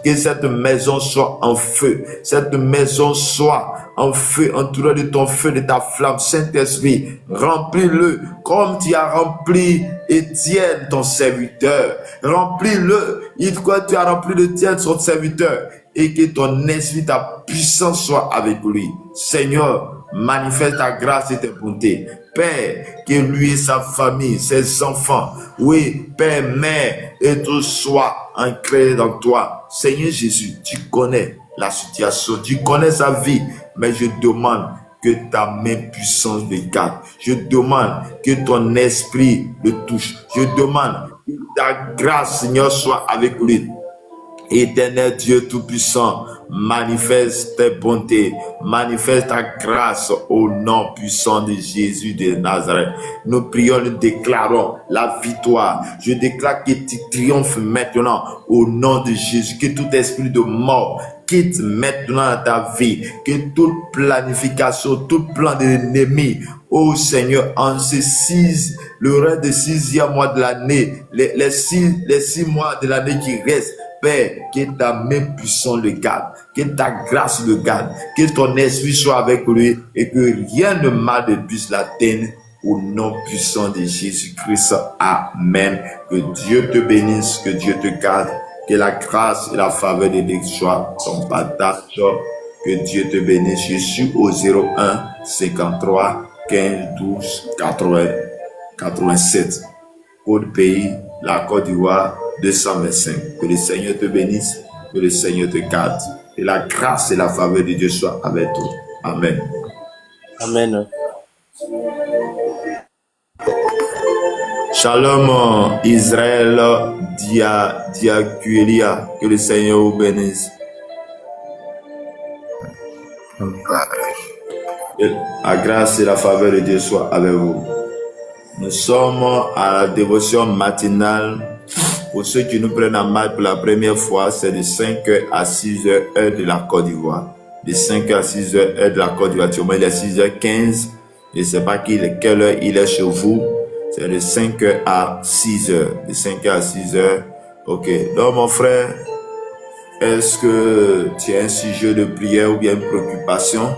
Que cette maison soit en feu, cette maison soit en feu, entourée de ton feu, de ta flamme. Saint-Esprit, remplis-le comme tu as rempli Étienne, ton serviteur. Remplis-le, quoi tu as rempli d'Étienne, son serviteur. Et que ton esprit, ta puissance soit avec lui. Seigneur, manifeste ta grâce et ta bonté. Père, que lui et sa famille, ses enfants, oui, Père, Mère, et tout soit ancré dans toi. Seigneur Jésus, tu connais la situation, tu connais sa vie, mais je demande que ta main puissante le garde. Je demande que ton esprit le touche. Je demande que ta grâce, Seigneur, soit avec lui. Éternel Dieu Tout-Puissant, manifeste tes bontés, manifeste ta grâce au nom puissant de Jésus de Nazareth. Nous prions, nous déclarons la victoire. Je déclare que tu triomphes maintenant au nom de Jésus. Que tout esprit de mort quitte maintenant ta vie. Que toute planification, tout plan de l'ennemi, oh Seigneur, en le reste de 6e mois de l'année, les six mois de l'année qui restent, Père, que ta main puissante le garde, que ta grâce le garde, que ton esprit soit avec lui et que rien de mal ne puisse l'atteindre au nom puissant de Jésus-Christ. Amen. Que Dieu te bénisse, que Dieu te garde, Que la grâce et la faveur de Dieu soient ton partage. Que Dieu te bénisse. Je suis au 01 53 15 12 80 87. Code pays, la Côte d'Ivoire 225. Que le Seigneur te bénisse, que le Seigneur te garde. Et la grâce et la faveur de Dieu soient avec toi. Amen. Amen. Shalom Israël Diacuelia. Que le Seigneur vous bénisse. Et la grâce et la faveur de Dieu soient avec vous. Nous sommes à la dévotion matinale. Pour ceux qui nous prennent en main pour la première fois, c'est de 5h à 6h, heure de la Côte d'Ivoire. De 5h à 6h, heure de la Côte d'Ivoire. Actuellement, il est 6h15. Je ne sais pas quelle heure il est chez vous. C'est de 5h à 6h. De 5h à 6h. Ok. Donc, mon frère, est-ce que tu as un sujet de prière ou bien une préoccupation?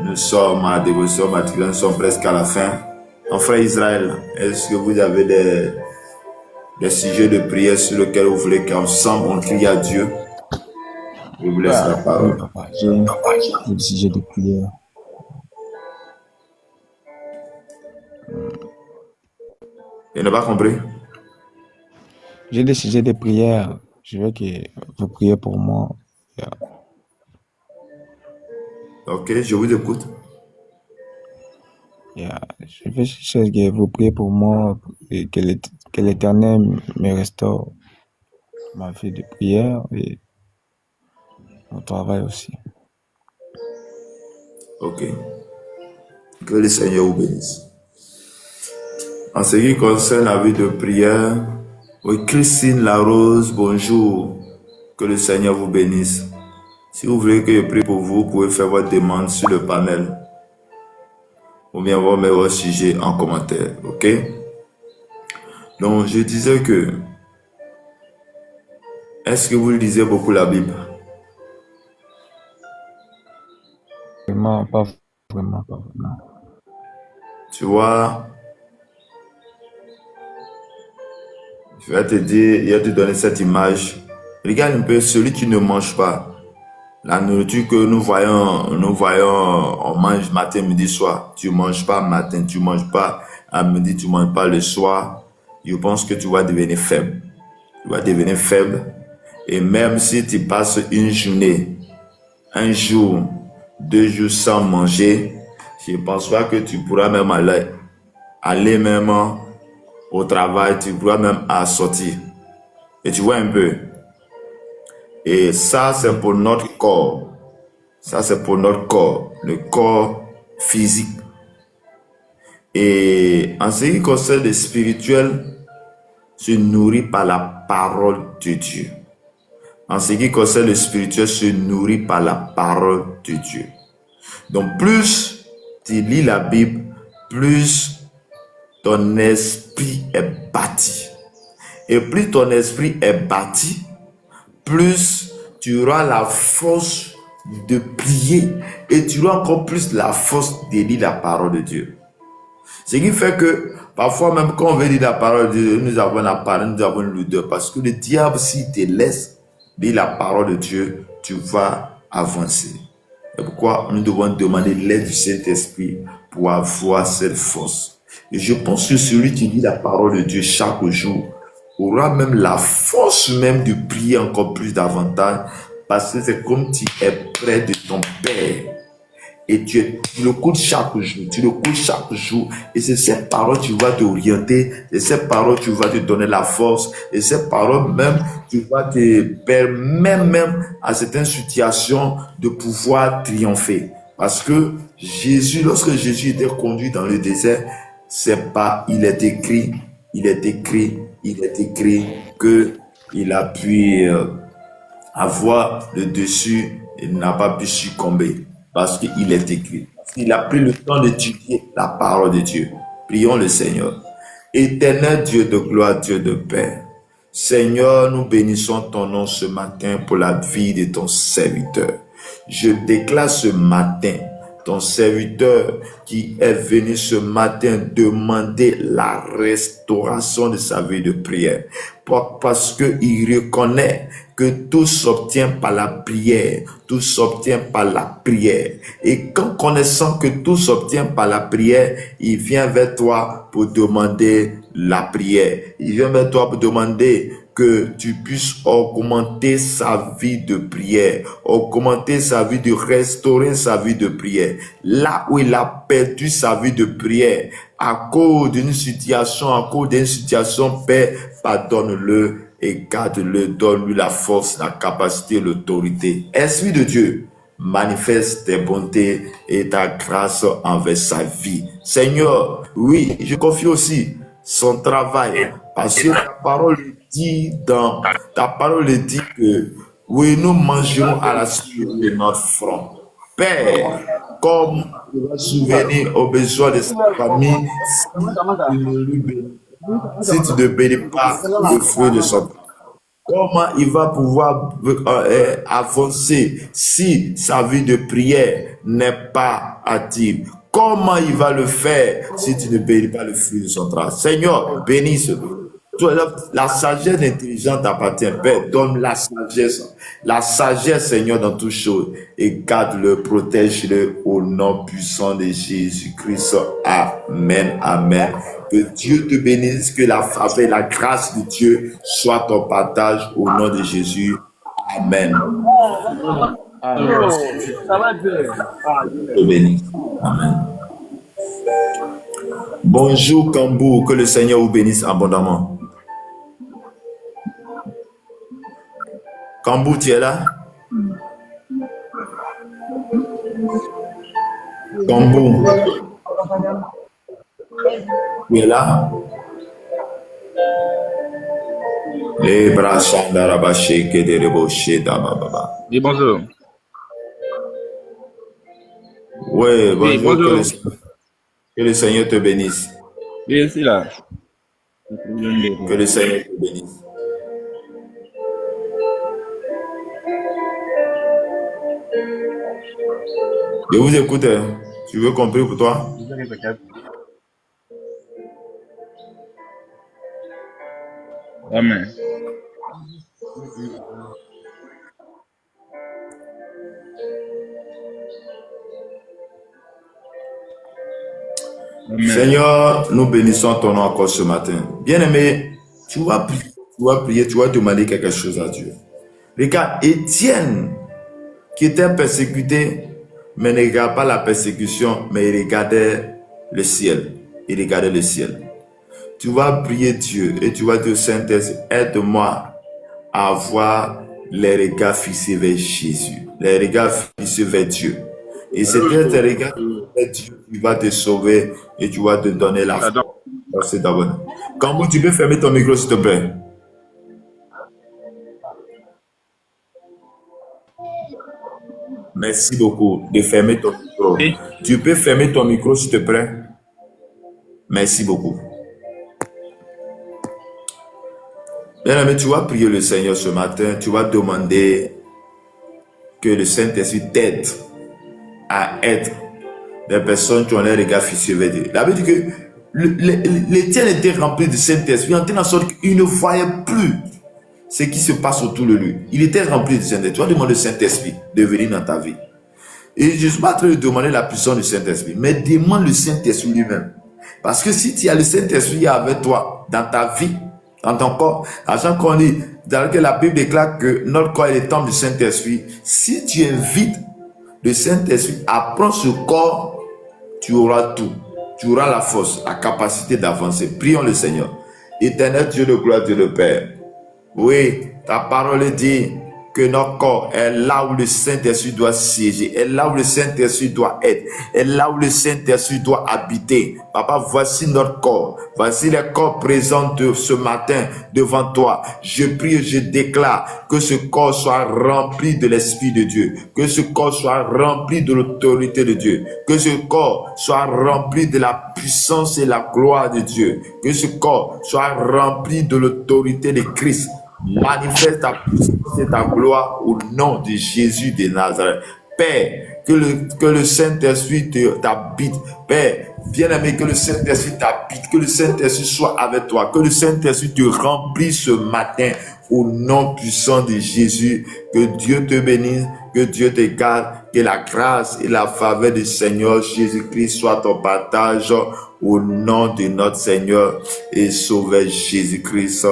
Nous sommes à la dévotion matinale. Nous sommes presque à la fin. Mon frère Israël, est-ce que vous avez des sujets de prière sur lesquels vous voulez qu'ensemble on crie à Dieu? Je vous laisse la parole. Oui, papa, j'ai des sujets de prière. Je n'ai pas compris. J'ai des sujets de prière. Je veux que vous priez pour moi. Ok, je vous écoute. Je veux juste que vous priez pour moi et que l'Éternel me restaure ma vie de prière et mon travail aussi. Ok. Que le Seigneur vous bénisse. En ce qui concerne la vie de prière, oui, Christine Larose, bonjour. Que le Seigneur vous bénisse. Si vous voulez que je prie pour vous, vous pouvez faire votre demande sur le panel. Ou bien vous mettre votre sujet en commentaire. Ok? Donc, je disais que, est-ce que vous lisez beaucoup la Bible? Vraiment, pas vraiment. Tu vois, je vais te dire, je vais te donner cette image. Regarde un peu celui qui ne mange pas. La nourriture que nous voyons, on mange matin, midi, soir. Tu ne manges pas matin, tu ne manges pas à midi, tu ne manges pas le soir. Je pense que tu vas devenir faible. Tu vas devenir faible. Et même si tu passes une journée, un jour, 2 jours sans manger, je ne pense pas que tu pourras même aller même au travail, tu pourras même sortir. Et tu vois un peu. Et ça, c'est pour notre corps. Ça, c'est pour notre corps, le corps physique. Et en ce qui concerne le spirituel, se nourrit par la parole de Dieu. En ce qui concerne le spirituel, se nourrit par la parole de Dieu. Donc, plus tu lis la Bible, plus ton esprit est bâti. Et plus ton esprit est bâti, plus tu auras la force de prier et tu auras encore plus la force de lire la parole de Dieu. Ce qui fait que parfois même quand on veut lire la parole de Dieu, nous avons la parole, nous avons l'odeur. Parce que le diable, s'il te laisse lire la parole de Dieu, tu vas avancer. C'est pourquoi nous devons demander l'aide du Saint-Esprit pour avoir cette force. Et je pense que celui qui lit la parole de Dieu chaque jour aura même la force même de prier encore plus davantage, parce que c'est comme tu es près de ton Père et tu le cours chaque jour, et c'est cette parole qui va t'orienter, c'est cette parole qui va te donner la force, et cette parole même qui va te permettre même à certaines situations de pouvoir triompher. Parce que Jésus, lorsque Jésus était conduit dans le désert, il est écrit que il a pu avoir le dessus et n'a pas pu succomber parce qu'il est écrit. Il a pris le temps d'étudier la parole de Dieu. Prions le Seigneur. Éternel Dieu de gloire, Dieu de paix. Seigneur, nous bénissons ton nom ce matin pour la vie de ton serviteur. Je déclare ce matin ton serviteur qui est venu ce matin demander la restauration de sa vie de prière. Parce qu'il reconnaît que tout s'obtient par la prière. Tout s'obtient par la prière. Et quand connaissant que tout s'obtient par la prière, il vient vers toi pour demander la prière. Il vient vers toi pour demander que tu puisses augmenter sa vie de prière, augmenter sa vie de restaurer sa vie de prière. Là où il a perdu sa vie de prière, à cause d'une situation, Père, pardonne-le et garde-le, donne-lui la force, la capacité, l'autorité. Esprit de Dieu, manifeste tes bontés et ta grâce envers sa vie. Seigneur, oui, je confie aussi son travail, parce que ta parole dit que oui, nous mangerons à la suite de notre front. Père, comme tu vas souvenir aux besoins de sa famille, si tu ne bénis pas le fruit de son travail, comment il va pouvoir avancer si sa vie de prière n'est pas active? Comment il va le faire si tu ne bénis pas le fruit de son travail? Seigneur, bénis-le. La sagesse intelligente t'appartient, Père. Donne la sagesse, Seigneur, dans toutes choses. Et garde-le, protège-le au nom puissant de Jésus-Christ. Amen, amen. Que Dieu te bénisse, que la faveur, la grâce de Dieu soit ton partage au nom de Jésus. Amen. Amen. Te bénisse. Amen. Bonjour Kambou, que le Seigneur vous bénisse abondamment. Kambou, tu es là? Kambou, tu es là? Les bras chandarabaché que des rebochés d'ababa. Oui, bonjour. Oui, bonjour. Oui, bonjour. Que le Seigneur te bénisse. Oui, c'est là. Que le Seigneur te bénisse. Je vous écoute. Tu veux compris pour toi? Amen. Amen. Seigneur, nous bénissons ton nom encore ce matin. Bien-aimé, tu vas prier, tu vas demander quelque chose à Dieu. Regarde, Étienne, qui était persécuté, mais ne regarde pas la persécution, mais il regardait le ciel. Il regardait le ciel. Tu vas prier Dieu et tu vas dire, Saint-Esprit, aide-moi à avoir les regards fixés vers Jésus, les regards fixés vers Dieu. Et c'est tes regards vers Dieu qui va te sauver et tu vas te donner la force d'abord. Quand tu peux fermer ton micro, s'il te plaît. Merci beaucoup de fermer ton micro. Oui. Tu peux fermer ton micro, s'il te plaît. Merci beaucoup. Bien-aimé, tu vas prier le Seigneur ce matin. Tu vas demander que le Saint-Esprit t'aide à être des personnes qui ont les regards fixés vers Dieu. La Bible dit que l'Étienne était rempli du Saint-Esprit en telle sorte qu'il ne voyait plus ce qui se passe autour de lui. Il était rempli du Saint-Esprit. Tu vas demander au Saint-Esprit de venir dans ta vie. Et je ne suis pas en train de demander la puissance du Saint-Esprit, mais demande le Saint-Esprit lui-même. Parce que si tu as le Saint-Esprit avec toi dans ta vie, dans ton corps, à chaque fois qu'on dit, dans lequel la Bible déclare que notre corps est le temple du Saint-Esprit, si tu invites le Saint-Esprit à prendre ce corps, tu auras tout. Tu auras la force, la capacité d'avancer. Prions le Seigneur. Éternel Dieu de gloire, Dieu de Père. Oui, ta parole dit que notre corps est là où le Saint-Esprit doit siéger, est là où le Saint-Esprit doit être, est là où le Saint-Esprit doit habiter. Papa, voici notre corps, voici les corps présents de ce matin devant toi. Je prie et je déclare que ce corps soit rempli de l'Esprit de Dieu, que ce corps soit rempli de l'autorité de Dieu, que ce corps soit rempli de la puissance et la gloire de Dieu, que ce corps soit rempli de l'autorité de Christ. Manifeste ta puissance et ta gloire au nom de Jésus de Nazareth. Père, Que le Saint-Esprit t'habite. Père, bien-aimé, que le Saint-Esprit t'habite, que le Saint-Esprit soit avec toi, que le Saint-Esprit te remplisse ce matin au nom puissant de Jésus. Que Dieu te bénisse, que Dieu te garde, que la grâce et la faveur du Seigneur Jésus-Christ soient ton partage au nom de notre Seigneur et Sauveur Jésus-Christ.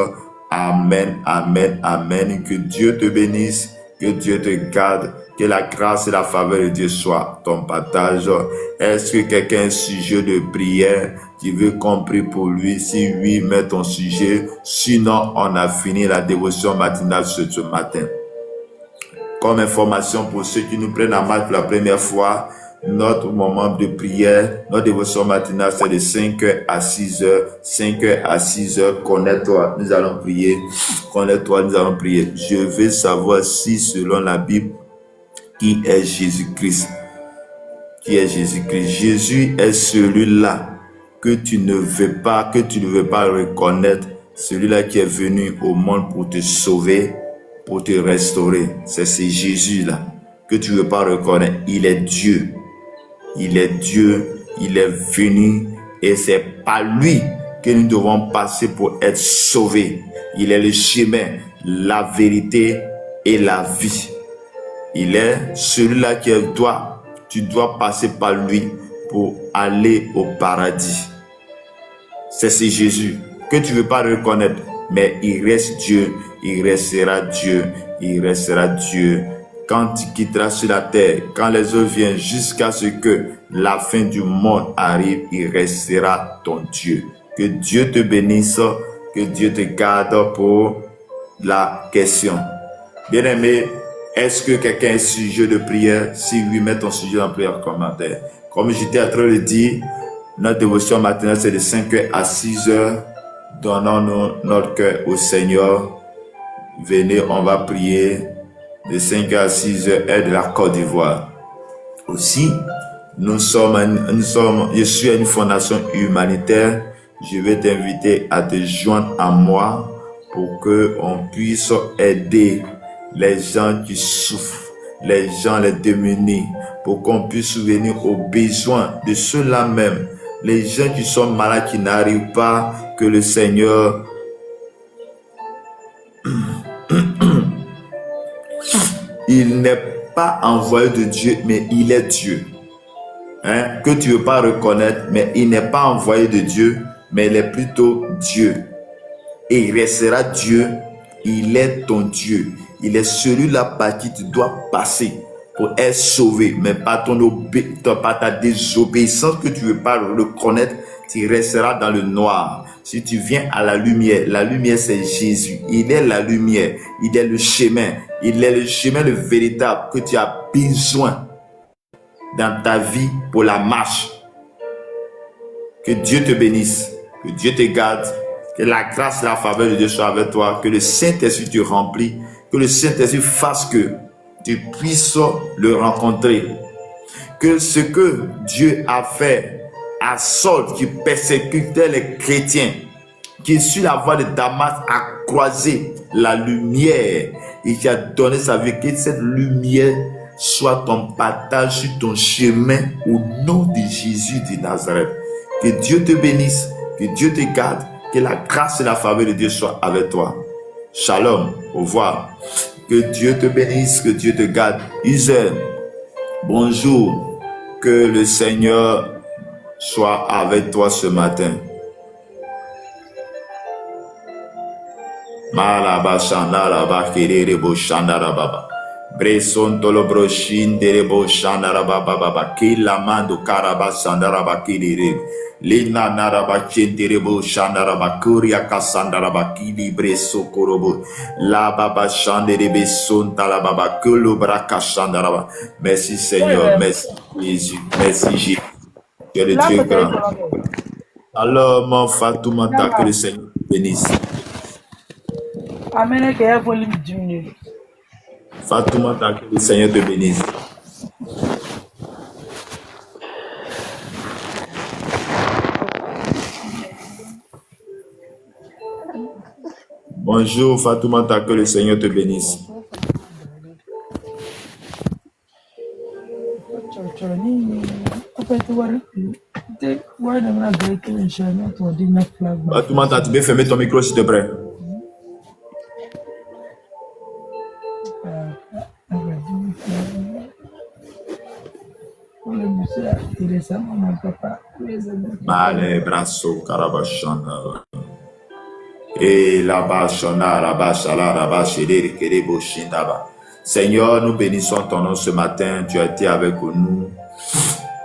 Amen, amen, amen. Que Dieu te bénisse, que Dieu te garde, que la grâce et la faveur de Dieu soient ton partage. Est-ce que quelqu'un a un sujet de prière qui veut qu'on prie pour lui? Si oui, mets ton sujet. Sinon, on a fini la dévotion matinale ce matin. Comme information pour ceux qui nous prennent en marche pour la première fois, notre moment de prière, notre dévotion matinale, c'est de 5h à 6h. 5h à 6h, connais-toi, nous allons prier. Connais-toi, nous allons prier. Je veux savoir si, selon la Bible, qui est Jésus-Christ? Qui est Jésus-Christ? Jésus est celui-là que tu ne veux pas reconnaître, celui-là qui est venu au monde pour te sauver, pour te restaurer. C'est ce Jésus-là que tu ne veux pas reconnaître. Il est Dieu. Il est Dieu. Il est venu et c'est par lui que nous devons passer pour être sauvés. Il est le chemin, la vérité et la vie. Il est celui-là qui est toi. Tu dois passer par lui pour aller au paradis. C'est ce Jésus que tu ne veux pas reconnaître, mais il reste Dieu, il restera Dieu, il restera Dieu. Quand tu quitteras sur la terre, quand les eaux viennent jusqu'à ce que la fin du monde arrive, il restera ton Dieu. Que Dieu te bénisse, que Dieu te garde pour la question. Bien-aimé, est-ce que quelqu'un a un sujet de prière? Si oui, mets ton sujet en prière commentaire. Comme j'étais en train de dire, notre dévotion matinale, c'est de 5h à 6h. Donnons-nous notre cœur au Seigneur. Venez, on va prier de 5h à 6h, aide de la Côte d'Ivoire. Aussi, je suis à une fondation humanitaire. Je vais t'inviter à te joindre à moi pour qu'on puisse aider les gens qui souffrent, les gens les démunis, pour qu'on puisse venir aux besoins de ceux-là même, les gens qui sont malades, qui n'arrivent pas, que le Seigneur il n'est pas envoyé de Dieu, mais il est Dieu. Que tu ne veux pas reconnaître, mais il n'est pas envoyé de Dieu, mais il est plutôt Dieu. Et il restera Dieu, il est ton Dieu. Il est celui-là par qui tu dois passer pour être sauvé, mais par par ta désobéissance que tu ne veux pas reconnaître, tu resteras dans le noir. Si tu viens à la lumière c'est Jésus. Il est la lumière, il est le chemin. Il est le chemin le véritable que tu as besoin dans ta vie pour la marche. Que Dieu te bénisse, que Dieu te garde, que la grâce et la faveur de Dieu soient avec toi, que le Saint-Esprit te remplit, que le Saint-Esprit fasse que tu puisses le rencontrer. Que ce que Dieu a fait à Saul qui persécutait les chrétiens, qui sur la voie de Damas a croisé la lumière et qui a donné sa vie, que cette lumière soit ton partage sur ton chemin au nom de Jésus de Nazareth. Que Dieu te bénisse, que Dieu te garde, que la grâce et la faveur de Dieu soient avec toi. Shalom, au revoir. Que Dieu te bénisse, que Dieu te garde. User, bonjour, que le Seigneur soit avec toi ce matin. Malaba shandaraba kirebo shandaraba. Bresson tolobro shinderebo shandaraba baba. Kilamando karaba shandaraba kirebe. Lina naraba chenderebo shandaraba kuria kasandaraba kili breso korobo. La baba shanderebe sonta baba kulubra kashandaraba. Merci Seigneur, merci Jésus, merci Jésus. Tu es le Dieu grand. Alors, mon Fatoumata, que le Seigneur te bénisse. Amen. Que le volume diminue. Fatoumata, que le Seigneur te bénisse. Bonjour, Fatoumata, que le Seigneur te bénisse. Tout le monde, tu peux fermer ton micro s'il te plaît. Male brasso carabashana. Et là-bas, shana, là-bas, shala, là-bas, chéri, kerebo, shindaba. Seigneur, nous bénissons ton nom ce matin. Tu as été avec nous.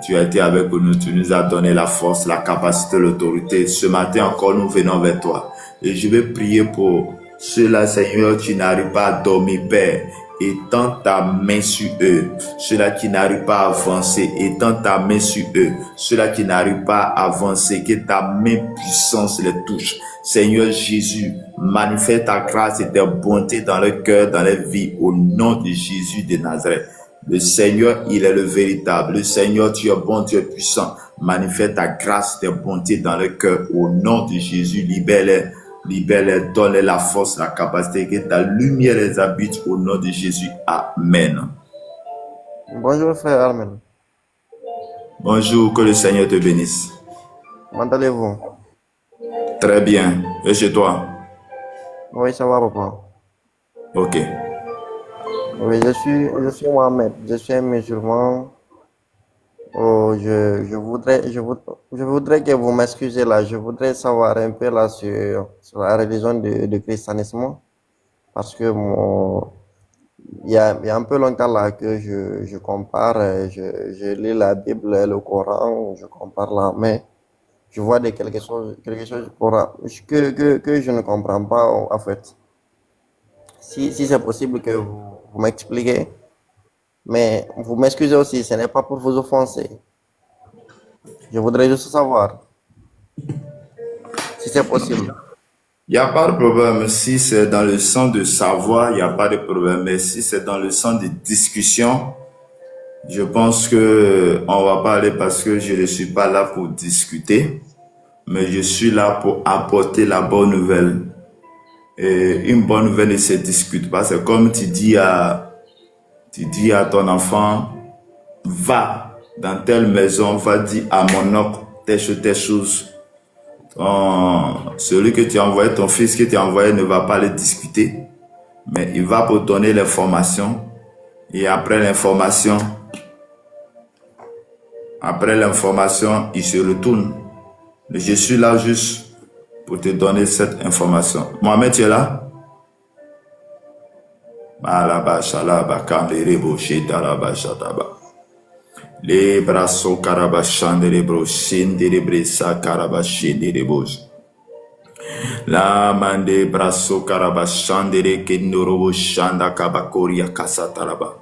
Tu as été avec nous. Tu nous as donné la force, la capacité, l'autorité. Ce matin encore, nous venons vers toi. Et je vais prier pour ceux-là, Seigneur, qui n'arrivent pas à dormir, Père. Étends ta main sur eux. Ceux-là qui n'arrivent pas à avancer, étends ta main sur eux. Ceux-là qui n'arrivent pas à avancer, que ta main puissance les touche. Seigneur Jésus, manifeste ta grâce et ta bonté dans le cœur, dans les vies, au nom de Jésus de Nazareth. Le Seigneur, il est le véritable. Le Seigneur, tu es bon, tu es puissant. Manifeste ta grâce et ta bonté dans le cœur, au nom de Jésus. Libère-les. Libère-les, donne-les la force, la capacité, que ta lumière les habite au nom de Jésus. Amen. Bonjour frère Armel. Bonjour, que le Seigneur te bénisse. Comment allez-vous? Très bien. Et chez toi? Oui, ça va papa. Ok. Oui, je suis Mohamed, je suis un musulman. Oh, je voudrais que vous m'excusez là. Je voudrais savoir un peu là sur la religion du christianisme. Parce que il y a un peu longtemps là que je compare, je lis la Bible et le Coran, je compare là, mais je vois quelque chose du Coran que je ne comprends pas en fait. Si c'est possible que vous m'expliquez. Mais vous m'excusez aussi, ce n'est pas pour vous offenser. Je voudrais juste savoir si c'est possible. Il n'y a pas de problème. Si c'est dans le sens de savoir, il n'y a pas de problème. Mais si c'est dans le sens de discussion, je pense que on va pas aller parce que je ne suis pas là pour discuter, mais je suis là pour apporter la bonne nouvelle. Et une bonne nouvelle ne se discute pas. C'est comme tu dis à ton enfant, va dans telle maison, va dire à mon oncle telle chose. Celui que tu as envoyé, ton fils que tu as envoyé ne va pas le discuter, mais il va pour donner l'information. Et après l'information, il se retourne. Je suis là juste pour te donner cette information. Mohamed, tu es là? Les bras sont carabachande les brochines des bressa carabachine des bouches. La mande brasso carabachande les kinorobo shanda kabakoria kasataraba.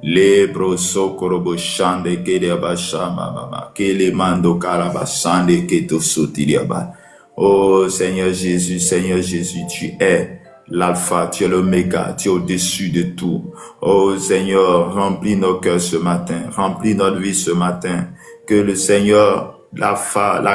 Les brosso korobochande kedabashama mama. Kele mando carabachande ketosutiriaba. Oh Seigneur Jésus, tu es l'alpha, tu es l'oméga, tu es au-dessus de tout. Oh Seigneur, remplis nos cœurs ce matin, remplis notre vie ce matin. Que le Seigneur, la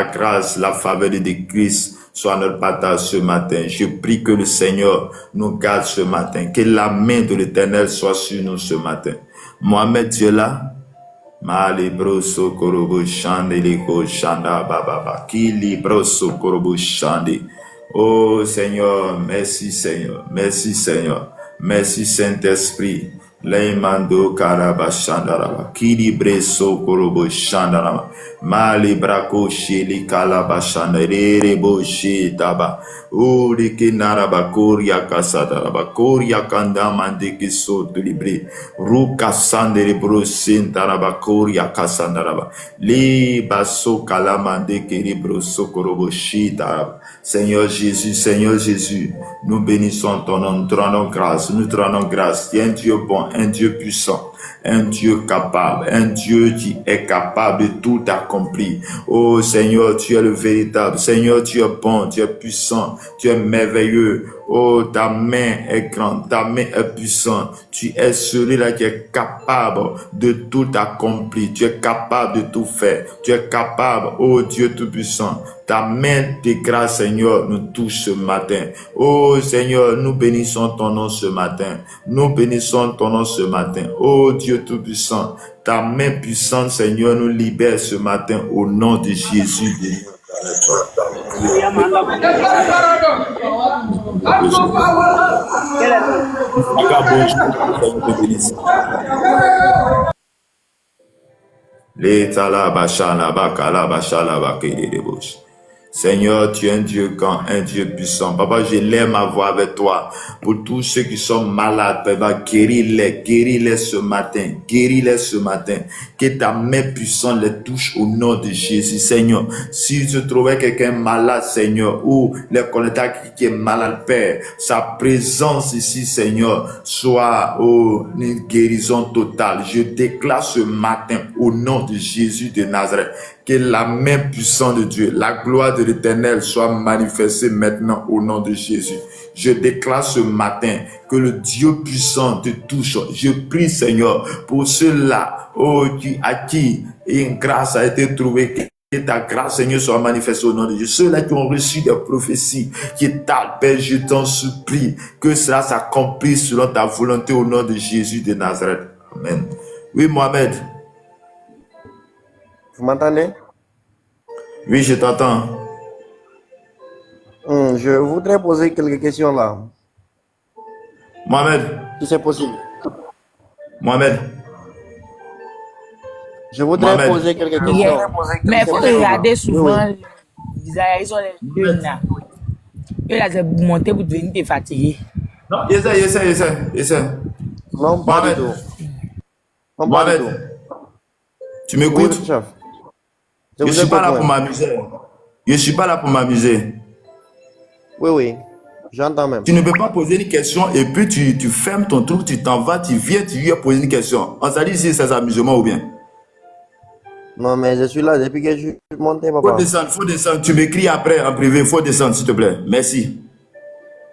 grâce, la faveur de Christ soit notre partage ce matin. Je prie que le Seigneur nous garde ce matin, que la main de l'Éternel soit sur nous ce matin. Mohamed, tu es là? Mali broso korobo shande liko shanda baba kili broso korobo shande. Oh Seigneur, merci Seigneur, merci Seigneur, merci Saint-Esprit. Leimando karabashandaraba kili breso korobo shandaraba mali brako shili kalabashanda rebo shitaba uri kinaraba koria kasadaraba koria kandamande kiso libre ruka sandere brosin taraba koria kasandaraba li baso kalamande kiri broso korobo shita. Seigneur Jésus, nous bénissons ton nom, nous te rendons grâce, tu es un Dieu bon, un Dieu puissant, un Dieu capable, un Dieu qui est capable de tout accomplir. Oh Seigneur, tu es le véritable, Seigneur, tu es bon, tu es puissant, tu es merveilleux. Oh, ta main est grande, ta main est puissante. Tu es celui-là qui est capable de tout accomplir. Tu es capable de tout faire. Tu es capable, oh Dieu tout-puissant. Ta main de grâce, Seigneur, nous touche ce matin. Oh Seigneur, nous bénissons ton nom ce matin. Nous bénissons ton nom ce matin. Oh oh Dieu Tout-Puissant, ta main puissante, Seigneur, nous libère ce matin au nom de Jésus de Nazareth. Seigneur, tu es un Dieu grand, un Dieu puissant. Papa, je lève ma voix avec toi pour tous ceux qui sont malades. Papa, guéris-les ce matin, guéris-les ce matin. Que ta main puissante les touche au nom de Jésus, Seigneur. Si tu trouvais quelqu'un malade, Seigneur, ou les connectés qui est malade, Père, sa présence ici, Seigneur, soit une guérison totale. Je déclare ce matin au nom de Jésus de Nazareth que la main puissante de Dieu, la gloire de l'Éternel soit manifestée maintenant au nom de Jésus. Je déclare ce matin que le Dieu puissant te touche. Je prie, Seigneur, pour ceux-là à qui une grâce a été trouvée, que ta grâce, Seigneur, soit manifestée au nom de Dieu. Ceux-là qui ont reçu des prophéties, qui tardent, Père, je t'en supplie que cela s'accomplisse selon ta volonté au nom de Jésus de Nazareth. Amen. Oui, Mohamed. Vous m'entendez? Oui, je t'entends. Je voudrais poser quelques questions là. Mohamed. Si c'est possible. Mohamed. Je voudrais poser quelques questions. Mais il faut regarder souvent. Ils sont les jeunes là. Eux là, c'est pour monter pour devenir te fatiguer. Non, essaie. Non, pas du tout. Non, pas du tout. Tu m'écoutes? Oui, chef. Je ne suis pas là pour m'amuser. Je ne suis pas là pour m'amuser. Oui, j'entends même. Tu ne peux pas poser une question et puis tu fermes ton truc, tu t'en vas, tu viens, tu lui as posé une question. On s'est dit si c'est amusement ou bien? Non, mais je suis là depuis que je suis monté, papa. Faut descendre. Tu m'écris après en privé, faut descendre, s'il te plaît. Merci.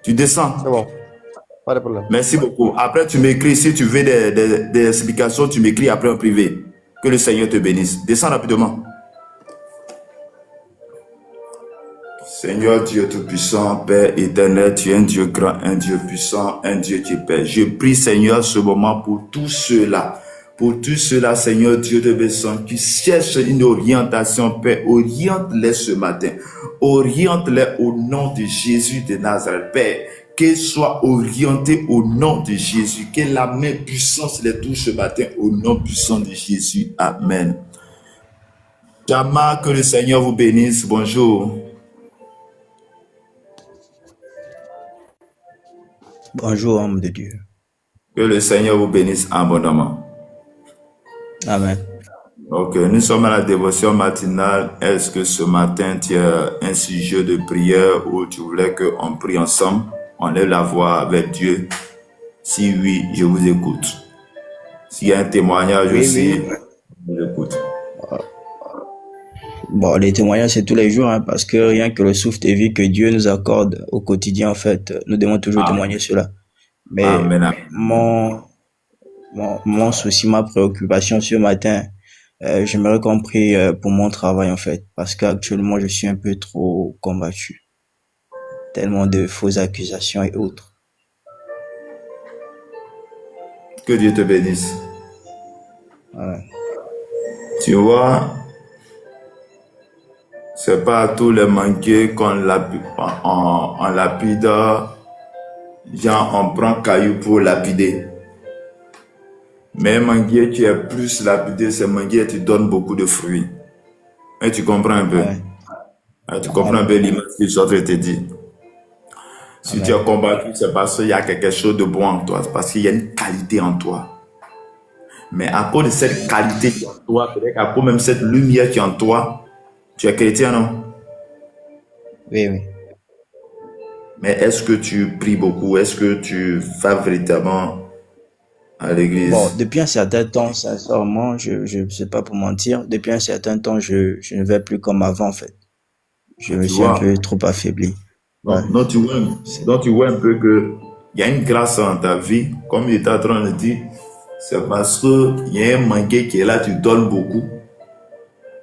Tu descends. C'est bon. Pas de problème. Merci beaucoup. Après, tu m'écris, si tu veux des explications, tu m'écris après en privé. Que le Seigneur te bénisse. Descends rapidement. Seigneur Dieu Tout-Puissant, Père éternel, tu es un Dieu grand, un Dieu puissant, un Dieu qui paie. Je prie, Seigneur, ce moment pour tous ceux-là. Pour tous ceux-là, Seigneur Dieu de Besson, qui cherchent une orientation, Père, oriente-les ce matin. Oriente-les au nom de Jésus de Nazareth, Père. Qu'ils soient orientés au nom de Jésus. Que la main puissante les touche ce matin au nom puissant de Jésus. Amen. Jama, que le Seigneur vous bénisse. Bonjour. Bonjour, homme de Dieu. Que le Seigneur vous bénisse abondamment. Amen. Ok, nous sommes à la dévotion matinale. Est-ce que ce matin, tu as un sujet de prière où tu voulais qu'on prie ensemble? On lève la voix avec Dieu. Si oui, je vous écoute. S'il y a un témoignage aussi, je vous écoute. Bon, les témoignages, c'est tous les jours, hein, parce que rien que le souffle de vie que Dieu nous accorde au quotidien, en fait, nous devons toujours témoigner cela. Mais Amen. mon souci, ma préoccupation ce matin, j'aimerais qu'on prie pour mon travail, en fait, parce qu'actuellement, je suis un peu trop combattu. Tellement de fausses accusations et autres. Que Dieu te bénisse. Ouais. Tu vois, c'est pas à tous les manqués qu'on lapide. Genre, on prend caillou pour lapider. Mais un manguier qui est plus lapidé, c'est un manguier qui donne beaucoup de fruits. Et tu comprends un peu? Ouais. Tu comprends un peu l'image que je te dire. Si tu es combattu, c'est parce qu'il y a quelque chose de bon en toi. C'est parce qu'il y a une qualité en toi. Mais à cause de cette qualité qui est en toi, peut-être à cause même de cette lumière qui est en toi, tu es chrétien, non? Oui. Mais est-ce que tu pries beaucoup? Est-ce que tu vas véritablement à l'église? Bon, depuis un certain temps, sincèrement, je sais pas pour mentir, depuis un certain temps, je ne vais plus comme avant, en fait. Je me suis un peu trop affaibli. Ouais. Donc tu vois un peu qu'il y a une grâce dans ta vie, comme il était en train de dire, c'est parce qu'il y a un manqué qui est là, tu donnes beaucoup.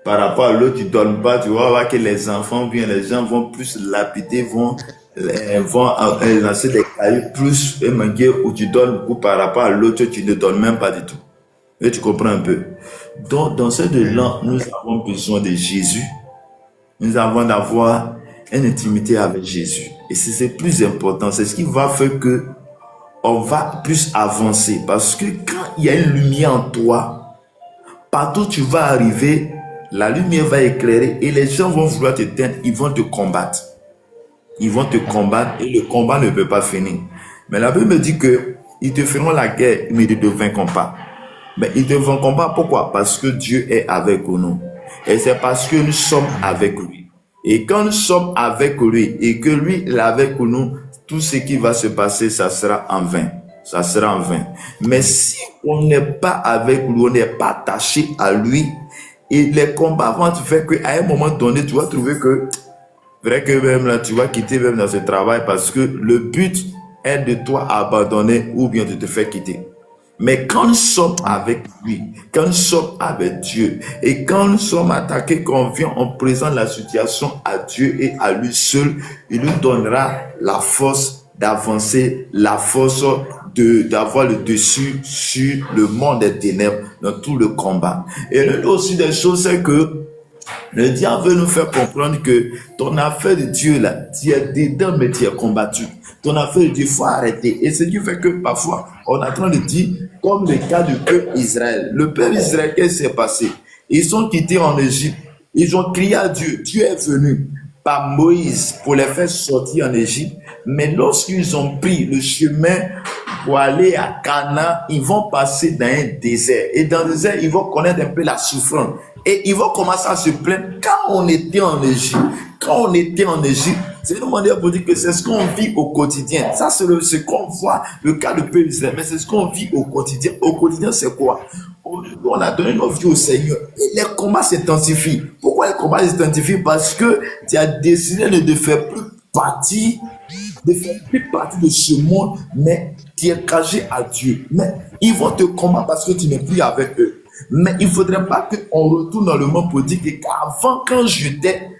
Par rapport à l'autre, tu ne donnes pas, tu vas voir que les enfants, bien les gens vont plus lapider, vont lancer des cailloux plus un manqué où tu donnes beaucoup par rapport à l'autre, tu ne donnes même pas du tout. Et tu comprends un peu. Donc, dans ce deux-là, nous avons besoin de Jésus. Nous avons d'avoir une intimité avec Jésus. Et c'est le plus important. C'est ce qui va faire que on va plus avancer. Parce que quand il y a une lumière en toi, partout où tu vas arriver, la lumière va éclairer et les gens vont vouloir t'éteindre, ils vont te combattre. Ils vont te combattre et le combat ne peut pas finir. Mais la Bible me dit que ils te feront la guerre, mais ils ne te vaincront pas. Mais ils ne te vaincront pas, pourquoi? Parce que Dieu est avec nous. Et c'est parce que nous sommes avec lui. Et quand nous sommes avec lui et que lui est avec nous, tout ce qui va se passer, ça sera en vain. Ça sera en vain. Mais si on n'est pas avec lui, on n'est pas attaché à lui, et les combats vont te faire qu'à un moment donné, tu vas trouver que, vrai que même là, tu vas quitter même dans ce travail parce que le but est de toi abandonner ou bien de te faire quitter. Mais quand nous sommes avec lui, quand nous sommes avec Dieu, et quand nous sommes attaqués, qu'on vient, on présente la situation à Dieu et à lui seul, il nous donnera la force d'avancer, la force d'avoir le dessus sur le monde des ténèbres dans tout le combat. Et l'une aussi des choses, c'est que le diable veut nous faire comprendre que ton affaire de Dieu là, tu es dedans, mais tu es combattu. Ton affaire de Dieu, il faut arrêter. Et ce qui fait que parfois, on est en train de dire, comme le cas du peuple Israël. Le peuple Israël, qu'est-ce qui s'est passé? Ils sont quittés en Égypte. Ils ont crié à Dieu. Dieu est venu par Moïse pour les faire sortir en Égypte. Mais lorsqu'ils ont pris le chemin pour aller à Canaan, ils vont passer dans un désert. Et dans le désert, ils vont connaître un peu la souffrance. Et ils vont commencer à se plaindre. Quand on était en Égypte, c'est une manière pour dire que c'est ce qu'on vit au quotidien. Ça, c'est ce qu'on voit, le cas de peuple Israël. Mais c'est ce qu'on vit au quotidien. Au quotidien, c'est quoi? On a donné notre vie au Seigneur. Et les combats s'intensifient. Pourquoi les combats s'intensifient? Parce que tu as décidé de ne faire plus partie de ce monde, mais tu es caché à Dieu. Mais ils vont te combattre parce que tu n'es plus avec eux. Mais il ne faudrait pas qu'on retourne dans le monde pour dire qu'avant, quand je n'ai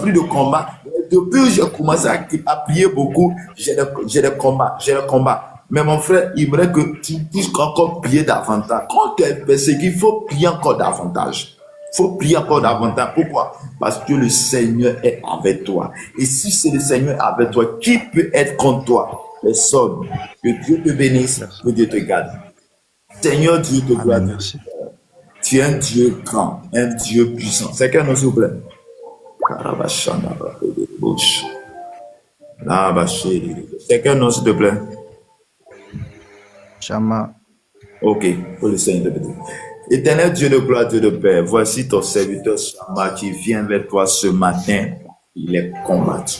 plus de combat. Depuis que j'ai commencé à prier beaucoup, j'ai des combats. Mais mon frère, il faudrait que tu puisses encore prier davantage. Quand tu es persécuté, il faut prier encore davantage. Pourquoi? Parce que le Seigneur est avec toi. Et si c'est le Seigneur avec toi, qui peut être contre toi? Personne. Que Dieu te bénisse, que Dieu te garde. Seigneur Dieu te gloire. Tu es un Dieu grand, un Dieu puissant. C'est quel nom, s'il vous plaît? C'est quel nom, s'il te plaît? Chama. Ok, pour le Seigneur. Éternel Dieu de gloire, Dieu de paix, voici ton serviteur Chama qui vient vers toi ce matin. Il est combattu.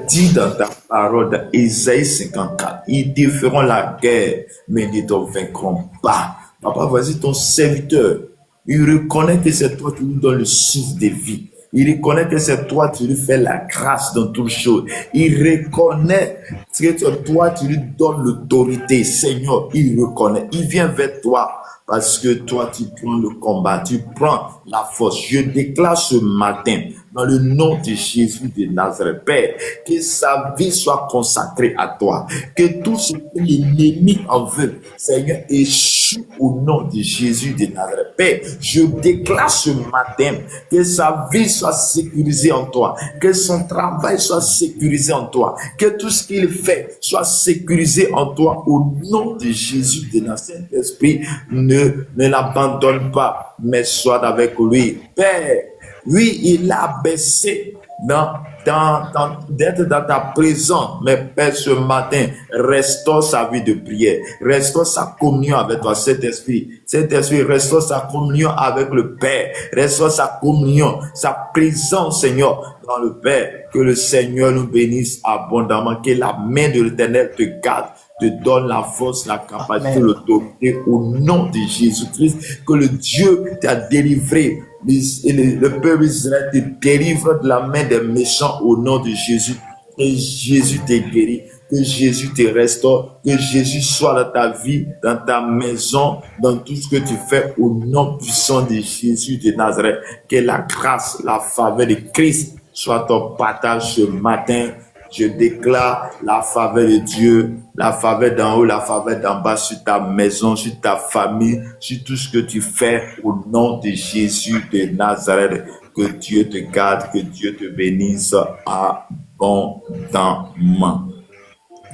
Dit dans ta parole d'Ésaïe 54, ils te feront la guerre, mais ils ne te vaincront pas. Papa, voici ton serviteur. Il reconnaît que c'est toi qui lui donnes le souffle de vie. Il reconnaît que c'est toi qui lui fais la grâce dans toutes choses. Il reconnaît que toi tu lui donnes l'autorité. Seigneur, il reconnaît. Il vient vers toi parce que toi tu prends le combat, tu prends la force. Je déclare ce matin dans le nom de Jésus de Nazareth, Père, que sa vie soit consacrée à toi. Que tout ce que l'ennemi en veut, Seigneur, échoue au nom de Jésus de Nazareth. Père, je déclare ce matin que sa vie soit sécurisée en toi, que son travail soit sécurisé en toi, que tout ce qu'il fait soit sécurisé en toi au nom de Jésus de Nazareth. Saint-Esprit, ne l'abandonne pas, mais sois avec lui. Père, oui, il a baissé d'être dans ta présence. Mais Père, ce matin, restaure sa vie de prière. Restaure sa communion avec toi, Saint-Esprit. Saint-Esprit, restaure sa communion avec le Père. Restaure sa communion, sa présence, Seigneur, dans le Père. Que le Seigneur nous bénisse abondamment. Que la main de l'Éternel te garde, te donne la force, la capacité, l'autorité au nom de Jésus-Christ. Que le Dieu t'a délivré. Le peuple Israël te délivre de la main des méchants au nom de Jésus. Que Jésus te guérit, que Jésus te restaure, que Jésus soit dans ta vie, dans ta maison, dans tout ce que tu fais au nom puissant de Jésus de Nazareth. Que la grâce, la faveur de Christ soit ton partage ce matin. Je déclare la faveur de Dieu, la faveur d'en haut, la faveur d'en bas sur ta maison, sur ta famille, sur tout ce que tu fais au nom de Jésus de Nazareth. Que Dieu te garde, que Dieu te bénisse abondamment.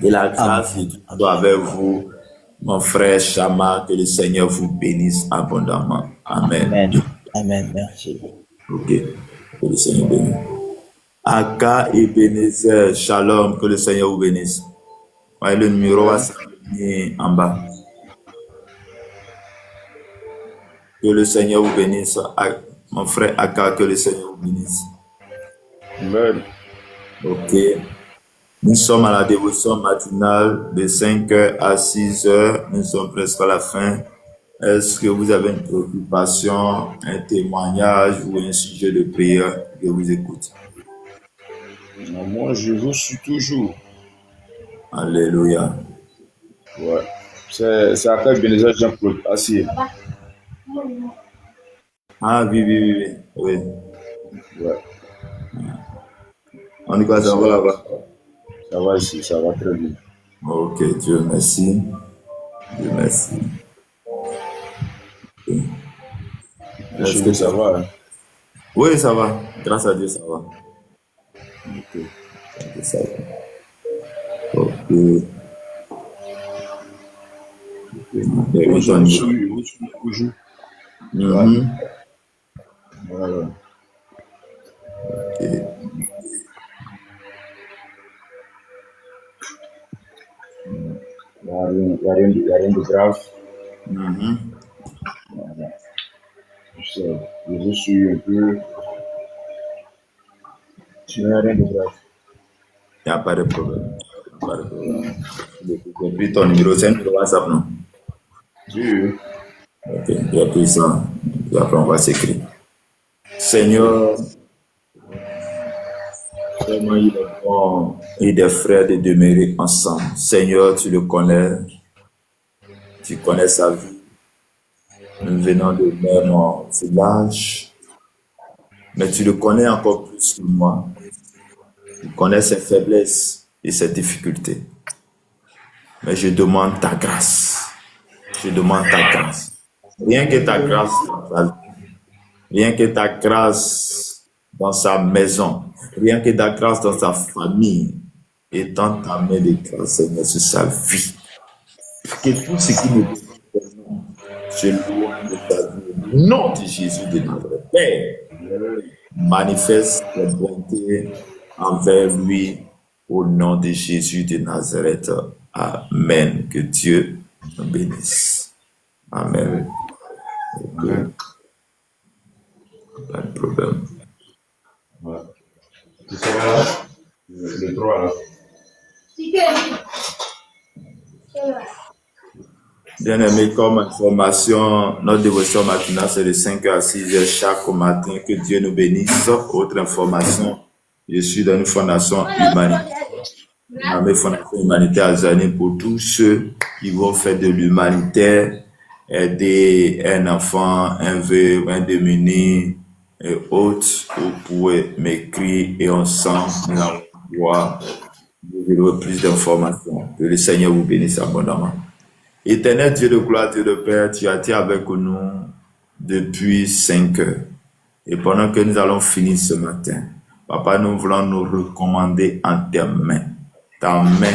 Et la grâce de Dieu soit avec vous, mon frère Chama, que le Seigneur vous bénisse abondamment. Amen. Amen. Amen. Merci. Ok. Que le Seigneur bénisse. Aka Ebenezer, Shalom, que le Seigneur vous bénisse. Ouais, le numéro va s'afficher en bas. Que le Seigneur vous bénisse. Mon frère Aka, que le Seigneur vous bénisse. Amen. Ok. Nous sommes à la dévotion matinale de 5h à 6h. Nous sommes presque à la fin. Est-ce que vous avez une préoccupation, un témoignage ou un sujet de prière? Je vous écoute. Moi, je vous suis toujours. Alléluia. Ouais. C'est après Ebenezer Jean-Claude Assier. Ah oui. Ouais. On y va, ça va là-bas. Ça va ici, ça va très bien. Ok, Dieu merci. Dieu merci. Okay. Est-ce que ça va? Hein? Oui, ça va. Grâce à Dieu, ça va. Ok. Ça va. Ok. Moi, je vous suis toujours. Voilà. Ok. Il n'y a rien de grave. Voilà. Je vous suis un peu. Il n'y a rien de grave. Il n'y a pas de problème. Et puis ton numéro, c'est un numéro WhatsApp, non? Oui. Ok, j'ai pris ça. Et après, on va s'écrire. Seigneur, vraiment, il est bon et des frères de demeurer ensemble. Seigneur, tu le connais. Tu connais sa vie. Nous venons de même village. Mais tu le connais encore plus que moi. Tu connais ses faiblesses et ses difficultés. Mais je demande ta grâce. Je demande ta grâce. Rien que ta grâce dans sa vie. Rien que ta grâce dans sa maison. Rien que ta grâce dans sa famille. Étends ta main de grâce, Seigneur, sur sa vie. Que tout ce qui nous je loue de ta vie. Au nom de Jésus de Nazareth. Père, manifeste ta bonté envers lui au nom de Jésus de Nazareth. Amen. Que Dieu nous bénisse. Amen. Amen. Pas de problème. Ouais. Tu seras le 3 là. Bien aimé, comme information, notre dévotion matinale, c'est de 5h à 6h chaque matin. Que Dieu nous bénisse. Autre information, je suis dans une fondation humanitaire. Une fondation humanitaire à Zané pour tous ceux qui vont faire de l'humanitaire, aider un enfant, un veuve, un démuni et autres. Vous pouvez m'écrire et ensemble, nous allons voir plus d'informations. Que le Seigneur vous bénisse abondamment. Éternel Dieu de gloire, Dieu de Père, tu as été avec nous depuis 5 heures. Et pendant que nous allons finir ce matin, Papa, nous voulons nous recommander en tes mains. Ta main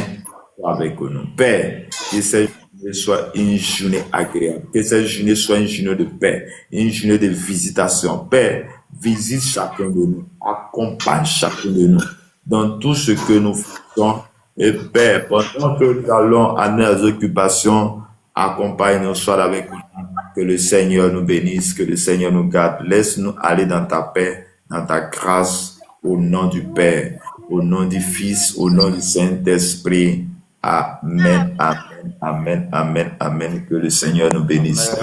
soit avec nous. Père, que cette journée soit une journée agréable. Que cette journée soit une journée de paix, une journée de visitation. Père, visite chacun de nous. Accompagne chacun de nous dans tout ce que nous faisons. Et Père, pendant que nous allons à nos occupations, accompagne-nous, sois avec nous. Que le Seigneur nous bénisse, que le Seigneur nous garde. Laisse-nous aller dans ta paix, dans ta grâce, au nom du Père, au nom du Fils, au nom du Saint-Esprit. Amen, amen, amen, amen, amen. Que le Seigneur nous bénisse.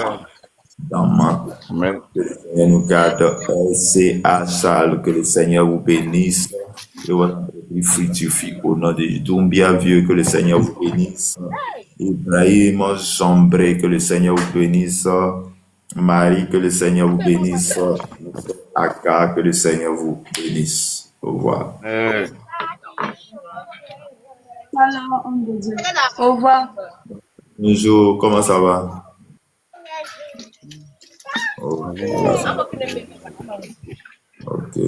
Amen. Que le Seigneur nous garde. C'est à Charles. Que le Seigneur vous bénisse. Que votre vie fructifie au nom de Doumbia Vieux. Que le Seigneur vous bénisse. Ibrahim Sombré. Que le Seigneur vous bénisse. Marie. Que le Seigneur vous bénisse. Aka. Que le Seigneur vous bénisse. Au revoir. Inch'Allah, homme de Dieu. Au revoir. Bonjour, comment ça va? Oh, Avec plaisir. ok.